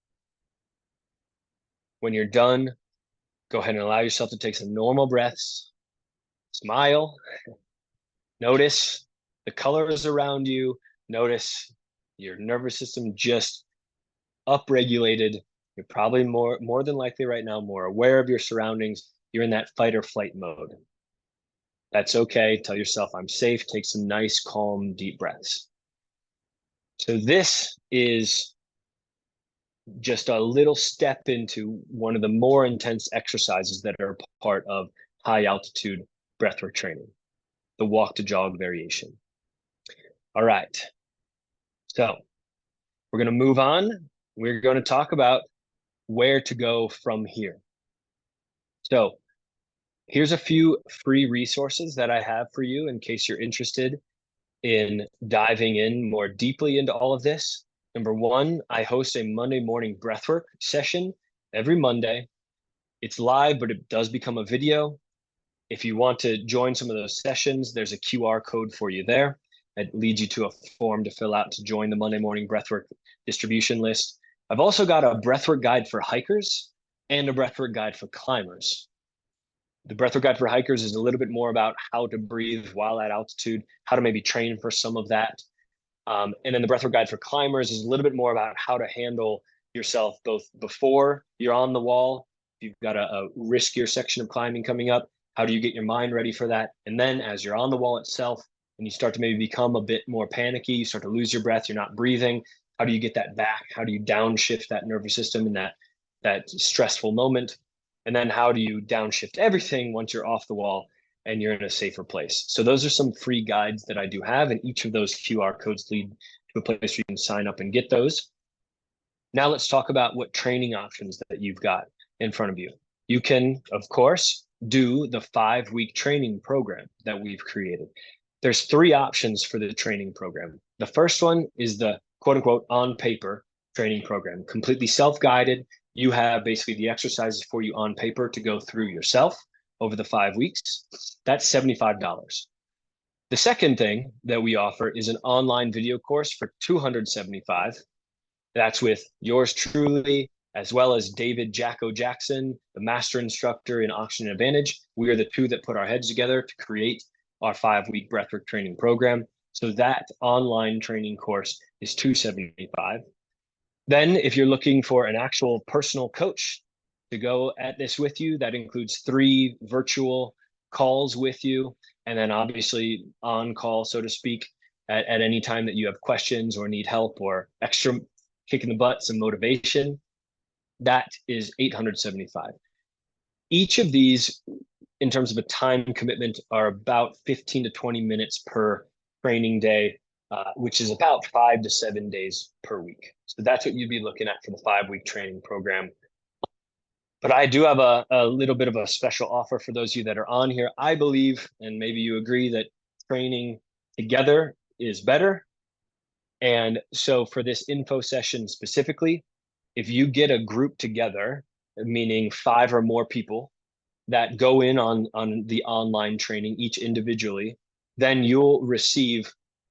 When you're done, go ahead and allow yourself to take some normal breaths. Smile. Notice the colors around you. Notice your nervous system just upregulated. You're probably more than likely right now more aware of your surroundings. You're in that fight or flight mode. That's okay. Tell yourself, I'm safe. Take some nice, calm, deep breaths. So this is just a little step into one of the more intense exercises that are part of high altitude breathwork training, the walk to jog variation. All right. So we're going to move on. We're going to talk about where to go from here. So here's a few free resources that I have for you in case you're interested in diving in more deeply into all of this. Number 1, I host a Monday morning breathwork session every Monday. It's live, but it does become a video. If you want to join some of those sessions, there's a QR code for you there. It leads you to a form to fill out to join the Monday morning breathwork distribution list. I've also got a breathwork guide for hikers and a breathwork guide for climbers. The breathwork guide for hikers is a little bit more about how to breathe while at altitude, how to maybe train for some of that. And then the breathwork guide for climbers is a little bit more about how to handle yourself both before you're on the wall. If you've got a riskier section of climbing coming up, how do you get your mind ready for that? And then as you're on the wall itself, and you start to maybe become a bit more panicky, you start to lose your breath, you're not breathing, how do you get that back? How do you downshift that nervous system in that stressful moment? And then how do you downshift everything once you're off the wall and you're in a safer place? So those are some free guides that I do have, and each of those QR codes lead to a place where you can sign up and get those. Now let's talk about what training options that you've got in front of you. You can, of course, do the 5-week training program that we've created. there's three options for the training program. The first one is the quote unquote on paper training program, completely self-guided. You have basically the exercises for you on paper to go through yourself over the 5 weeks. That's $75. The second thing that we offer is an online video course for $275. That's with yours truly, as well as David Jacko Jackson, the master instructor in Oxygen Advantage. We are the two that put our heads together to create our 5-week breathwork training program. So that online training course is $275. Then if you're looking for an actual personal coach to go at this with you, that includes 3 virtual calls with you, and then obviously on call, so to speak, at any time that you have questions or need help or extra kick in the butt, some motivation, that is $875. Each of these, in terms of a time commitment, are about 15 to 20 minutes per training day, which is about 5 to 7 days per week. So that's what you'd be looking at for the 5-week training program. But I do have a little bit of a special offer for those of you that are on here. I believe, and maybe you agree, that training together is better. And so for this info session specifically, if you get a group together, meaning 5 or more people that go in on the online training, each individually, then you'll receive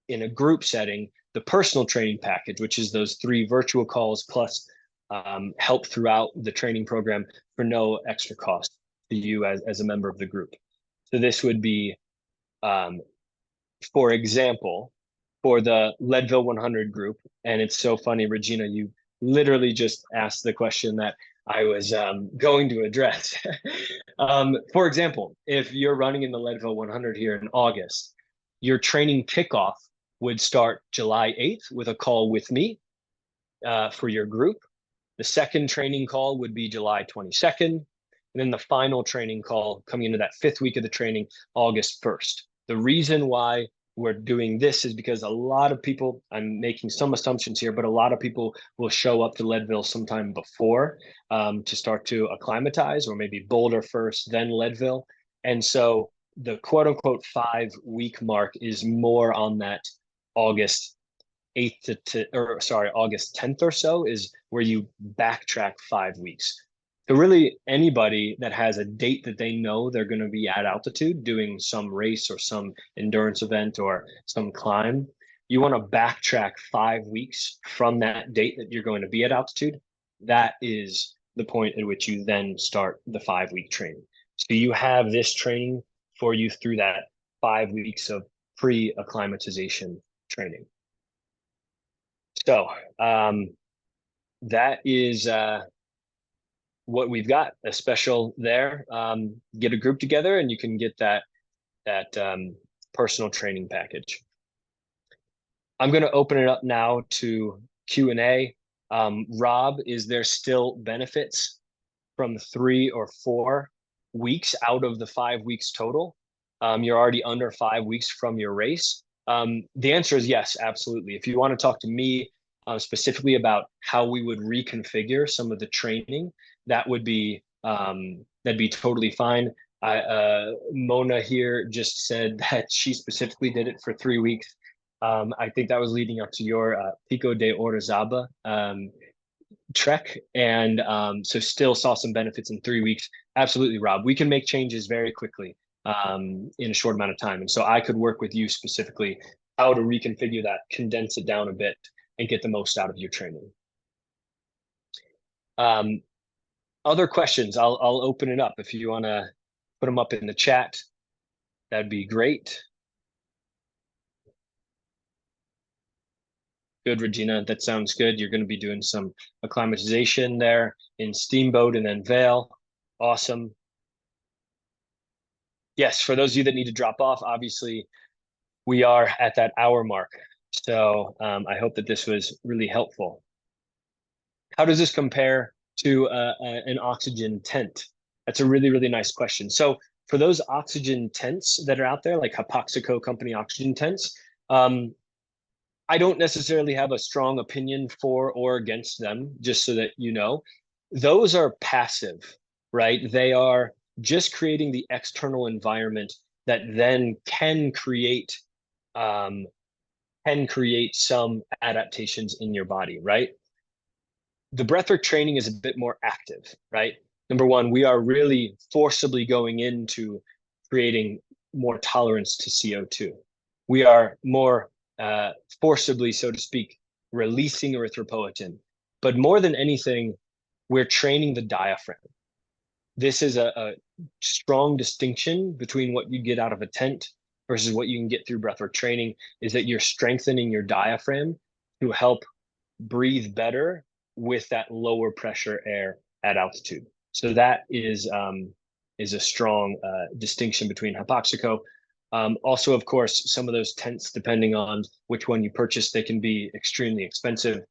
in a group setting the personal training package, which is those 3 virtual calls plus help throughout the training program for no extra cost to you as a member of the group. So this would be, for example, for the Leadville 100 group, and it's so funny, Regina, you literally just asked the question that I was going to address. For example, if you're running in the Leadville 100 here in August, your training kickoff would start July 8th with a call with me for your group. The second training call would be July 22nd. And then the final training call coming into that 5th week of the training, August 1st. The reason why we're doing this is because a lot of people, I'm making some assumptions here, but a lot of people will show up to Leadville sometime before to start to acclimatize, or maybe Boulder first, then Leadville. And so the quote unquote 5-week mark is more on that August 8th August 10th or so is where you backtrack 5 weeks. So really anybody that has a date that they know they're going to be at altitude doing some race or some endurance event or some climb, you want to backtrack 5 weeks from that date that you're going to be at altitude. That is the point at which you then start the 5-week training. So you have this training for you through that 5 weeks of pre-acclimatization training. So that is what we've got, a special there. Get a group together and you can get that personal training package. I'm going to open it up now to Q&A. Rob, is there still benefits from 3 or 4 weeks out of the 5 weeks total? You're already under 5 weeks from your race. The answer is yes, absolutely. If you want to talk to me specifically about how we would reconfigure some of the training, that would be that'd be totally fine. Mona here just said that she specifically did it for 3 weeks. I think that was leading up to your Pico de Orizaba trek, and so still saw some benefits in 3 weeks. Absolutely, Rob. We can make changes very quickly in a short amount of time, and so I could work with you specifically how to reconfigure that, condense it down a bit, and get the most out of your training. Other questions, I'll open it up. If you want to put them up in the chat, that'd be great. Good, Regina, that sounds good. You're going to be doing some acclimatization there in Steamboat and then Vail. Awesome. Yes, for those of you that need to drop off, obviously we are at that hour mark. So I hope that this was really helpful. How does this compare to an oxygen tent? That's a really, really nice question. So for those oxygen tents that are out there, like Hypoxico company oxygen tents, I don't necessarily have a strong opinion for or against them, just so that you know. Those are passive, right? They are just creating the external environment that then can create can create some adaptations in your body, right? The breathwork training is a bit more active, right? Number one, we are really forcibly going into creating more tolerance to CO2. We are more forcibly, so to speak, releasing erythropoietin. But more than anything, we're training the diaphragm. This is a strong distinction between what you get out of a tent versus what you can get through breathwork training, is that you're strengthening your diaphragm to help breathe better with that lower pressure air at altitude. So that is a strong distinction between Hypoxico. Also, of course, some of those tents, depending on which one you purchase, they can be extremely expensive.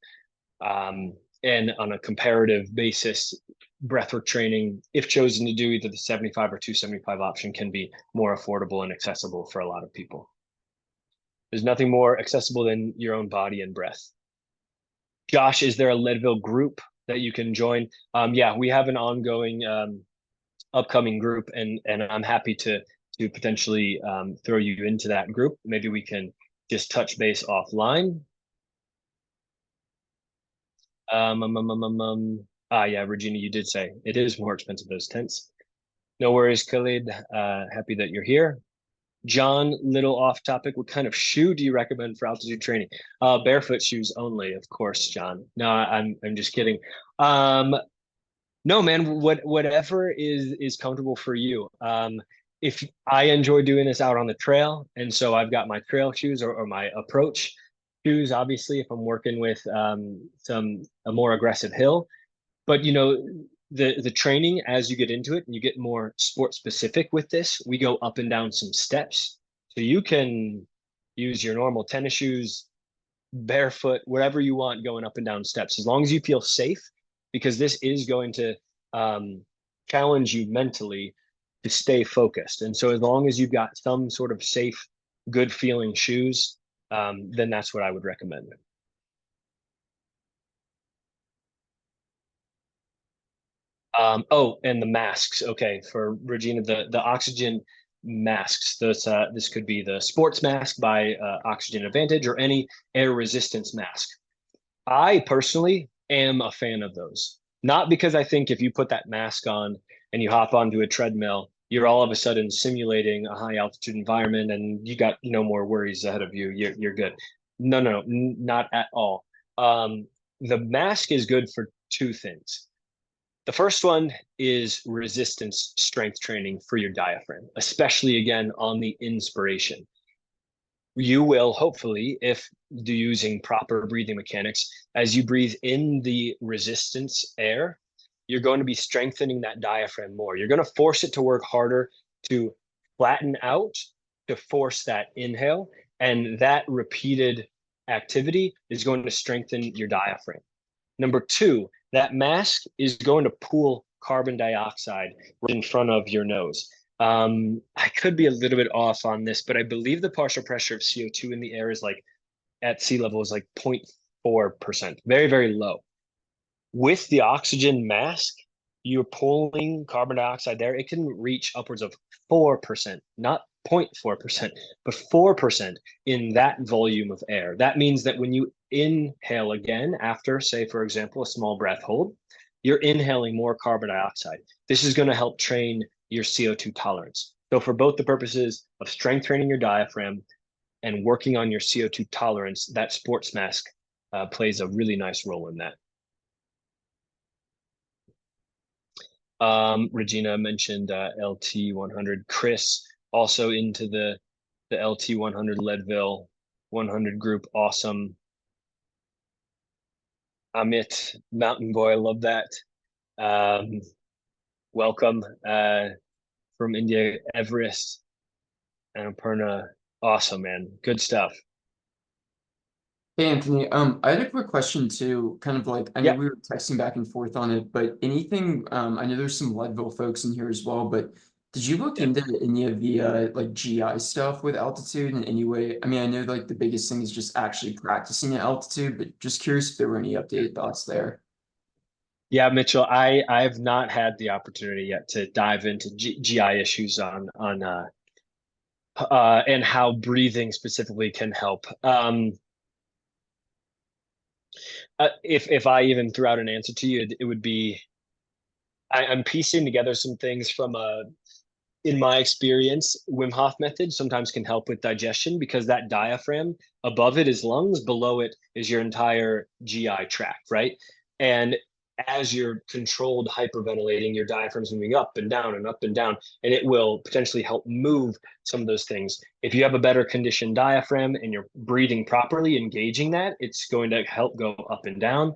And on a comparative basis, breathwork training, if chosen to do either the 75 or 275 option, can be more affordable and accessible for a lot of people. There's nothing more accessible than your own body and breath. Josh, is there a Leadville group that you can join? Yeah, we have an ongoing upcoming group, and I'm happy to potentially throw you into that group. Maybe we can just touch base offline. Yeah, Regina, you did say it is more expensive, those tents. No worries, Khalid. Happy that you're here. John, little off topic. What kind of shoe do you recommend for altitude training? Barefoot shoes only, of course, John. No, I'm just kidding. No, man, whatever is comfortable for you. If I enjoy doing this out on the trail, and so I've got my trail shoes or my approach shoes, obviously, if I'm working with a more aggressive hill. But the training, as you get into it and you get more sport specific with this, we go up and down some steps. So you can use your normal tennis shoes, barefoot, wherever you want, going up and down steps, as long as you feel safe, because this is going to challenge you mentally to stay focused. And so as long as you've got some sort of safe, good feeling shoes, then that's what I would recommend. Oh, and the masks. Okay, for Regina, the oxygen masks. This could be the sports mask by Oxygen Advantage or any air resistance mask. I personally am a fan of those. Not because I think if you put that mask on and you hop onto a treadmill, you're all of a sudden simulating a high altitude environment and you got no more worries ahead of you. You're good. No, not at all. The mask is good for two things. The first one is resistance strength training for your diaphragm, especially again on the inspiration. You will hopefully, if using proper breathing mechanics, as you breathe in the resistance air, you're going to be strengthening that diaphragm more. You're going to force it to work harder to flatten out, to force that inhale. And that repeated activity is going to strengthen your diaphragm. Number two, that mask is going to pool carbon dioxide right in front of your nose. I could be a little bit off on this, but I believe the partial pressure of CO2 in the air is like at sea level is like 0.4%, very, very low. With the oxygen mask, you're pulling carbon dioxide there. It can reach upwards of 4%, not 0.4%, but 4% in that volume of air. That means that when you inhale again after, say, for example, a small breath hold, you're inhaling more carbon dioxide. This is going to help train your CO2 tolerance. So for both the purposes of strength training your diaphragm and working on your CO2 tolerance, that sports mask plays a really nice role in that. Regina mentioned LT100. Chris also into the LT100 Leadville 100 group. Awesome. Amit, Mountain Boy, love that. Welcome from India, Everest and Perna. Awesome, man. Good stuff. Hey Anthony, I had a quick question too, kind of like I know Yeah. we were texting back and forth on it, but anything, I know there's some Leadville folks in here as well, but did you look Yeah. into any of the like GI stuff with altitude in any way? I mean, I know like the biggest thing is just actually practicing at altitude, but just curious if there were any updated thoughts there. Yeah, Mitchell, I've not had the opportunity yet to dive into GI issues on and how breathing specifically can help. If I even threw out an answer to you, it would be I'm piecing together some things from in my experience, Wim Hof method sometimes can help with digestion because that diaphragm above it is lungs, below it is your entire GI tract, right? And as you're controlled hyperventilating, your diaphragm's moving up and down and up and down, and it will potentially help move some of those things. If you have a better conditioned diaphragm and you're breathing properly, engaging that, it's going to help go up and down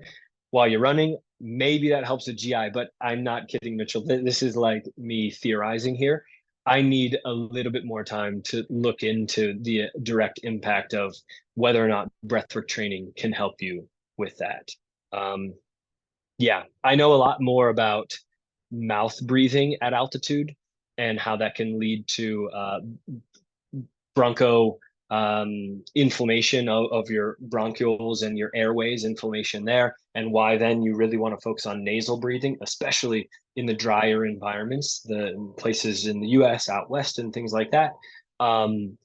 while you're running. Maybe that helps the GI, but I'm not kidding, Mitchell. This is like me theorizing here. I need a little bit more time to look into the direct impact of whether or not breathwork training can help you with that. Yeah, I know a lot more about mouth breathing at altitude and how that can lead to broncho inflammation of your bronchioles and your airways, inflammation there, and why then you really want to focus on nasal breathing, especially in the drier environments, the places in the US, out west, and things like that.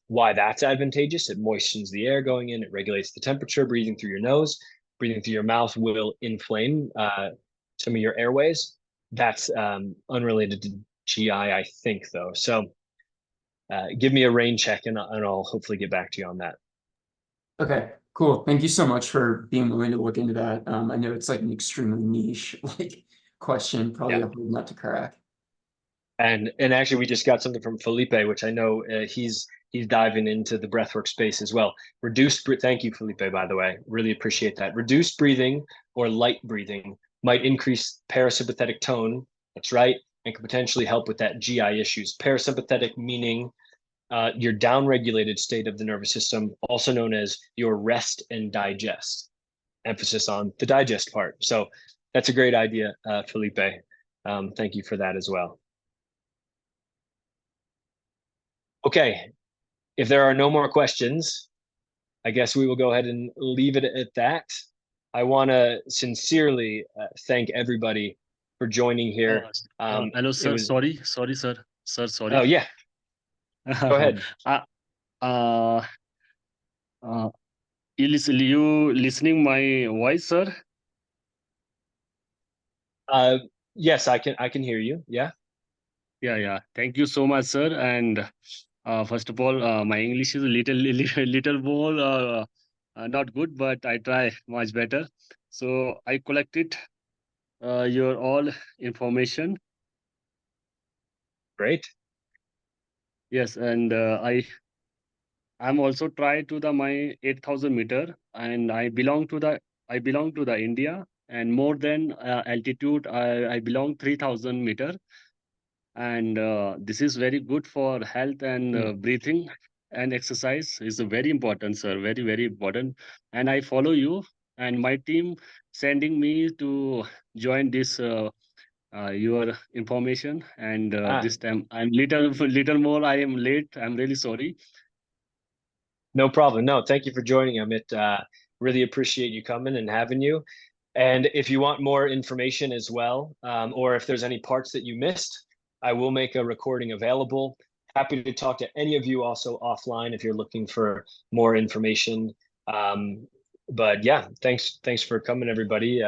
Why that's advantageous. It moistens the air going in, it regulates the temperature. Breathing through your nose, breathing through your mouth will inflame some of your airways. That's unrelated to GI, I think, though. So give me a rain check and I'll hopefully get back to you on that. Okay, cool. Thank you so much for being willing to look into that. I know it's like an extremely niche like question, probably Yeah. a hard nut to crack. And actually, we just got something from Felipe, which I know he's diving into the breathwork space as well. Thank you, Felipe, by the way. Really appreciate that. Reduced breathing or light breathing might increase parasympathetic tone. That's right, and can potentially help with that GI issues. Parasympathetic meaning your downregulated state of the nervous system, also known as your rest and digest. Emphasis on the digest part. So that's a great idea, Felipe. Thank you for that as well. Okay, if there are no more questions, I guess we will go ahead and leave it at that. I want to sincerely thank everybody for joining here. Hello, It sir. was, Sorry, sir. Sir, oh sorry. yeah, go ahead. uh, uh, uh, you listening my voice, sir? Yes, I can hear you. Yeah. Yeah. Thank you so much, sir. And first of all, my English is a little more not good, but I try much better. So I collected your all information. Great. Yes, and I'm also try to the my 8,000 meter, and I belong to the India, and more than altitude I belong 3,000 meter, and this is very good for health and Hmm. breathing, and exercise is very important, sir, very important. And I follow you, and my team sending me to join this your information, and Ah, this time I'm little more I am late. I'm really sorry. no problem. No, thank you for joining, Amit. Really appreciate you coming and having you. And if you want more information as well, or if there's any parts that you missed, I will make a recording available. Happy to talk to any of you also offline if you're looking for more information. But yeah, thanks for coming, everybody.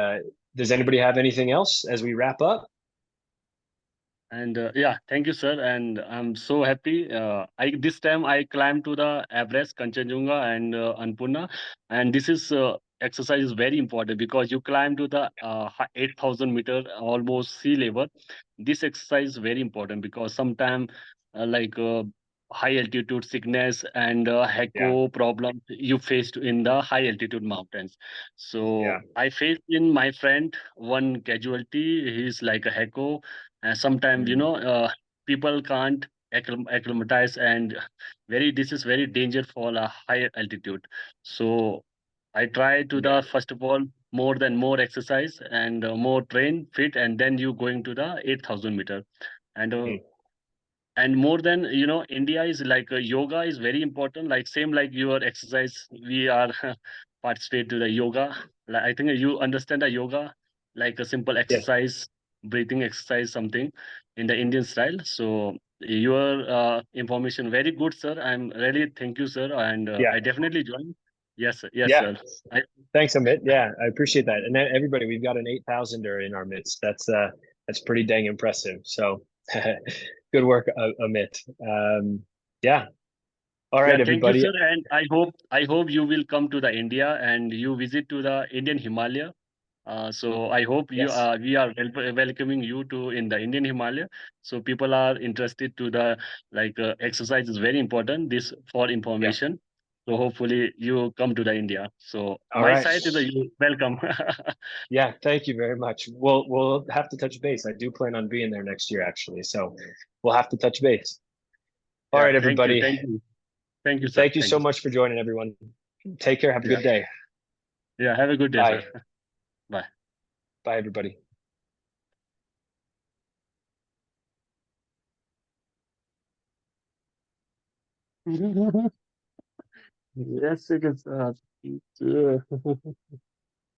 Does anybody have anything else as we wrap up? And yeah, thank you, sir. And I'm so happy. I this time I climbed to the Everest, Kanchenjunga, and Annapurna. And this is exercise is very important because you climb to the 8,000 meter, almost sea level. This exercise is very important because sometimes like high altitude sickness and Yeah, echo problem you faced in the high altitude mountains. yeah. So I faced in my friend one casualty. He's like a echo, and sometimes Mm, people can't acclimatize, and very this is very danger for a higher altitude. So I try to yeah. the first of all more exercise and more train fit, and then you going to the 8,000 meter. And Mm, and more than India is like yoga is very important, like same like your exercise we are participate to the yoga. Like, I think you understand the yoga, like a simple yes. exercise, breathing exercise, something in the Indian style. So your information very good, sir. I'm really thank you, sir, and Yeah. I definitely join. Yes, sir. Yes, Yeah. sir. I, Thanks, Amit. Yeah, I appreciate that. And then everybody, we've got an 8,000er in our midst. That's pretty dang impressive. So good work, Amit. Yeah. All yeah, right, thank you, everybody. sir, and I hope you will come to the India and you visit to the Indian Himalaya. So I hope you Yes. we are welcoming you to in the Indian Himalaya. So people are interested to the exercise is very important. This for Yeah. information. So hopefully you come to the India. So All my right. side is a you welcome. Yeah, thank you very much. We'll have to touch base. I do plan on being there next year, actually. So we'll have to touch base. All Yeah, right, everybody. thank you, sir. Thank you Thank so you. much for joining, everyone. Take care. Have a Yeah, good day. yeah. Have a good day, Bye. sir. Bye. Bye, everybody. Yes, it is.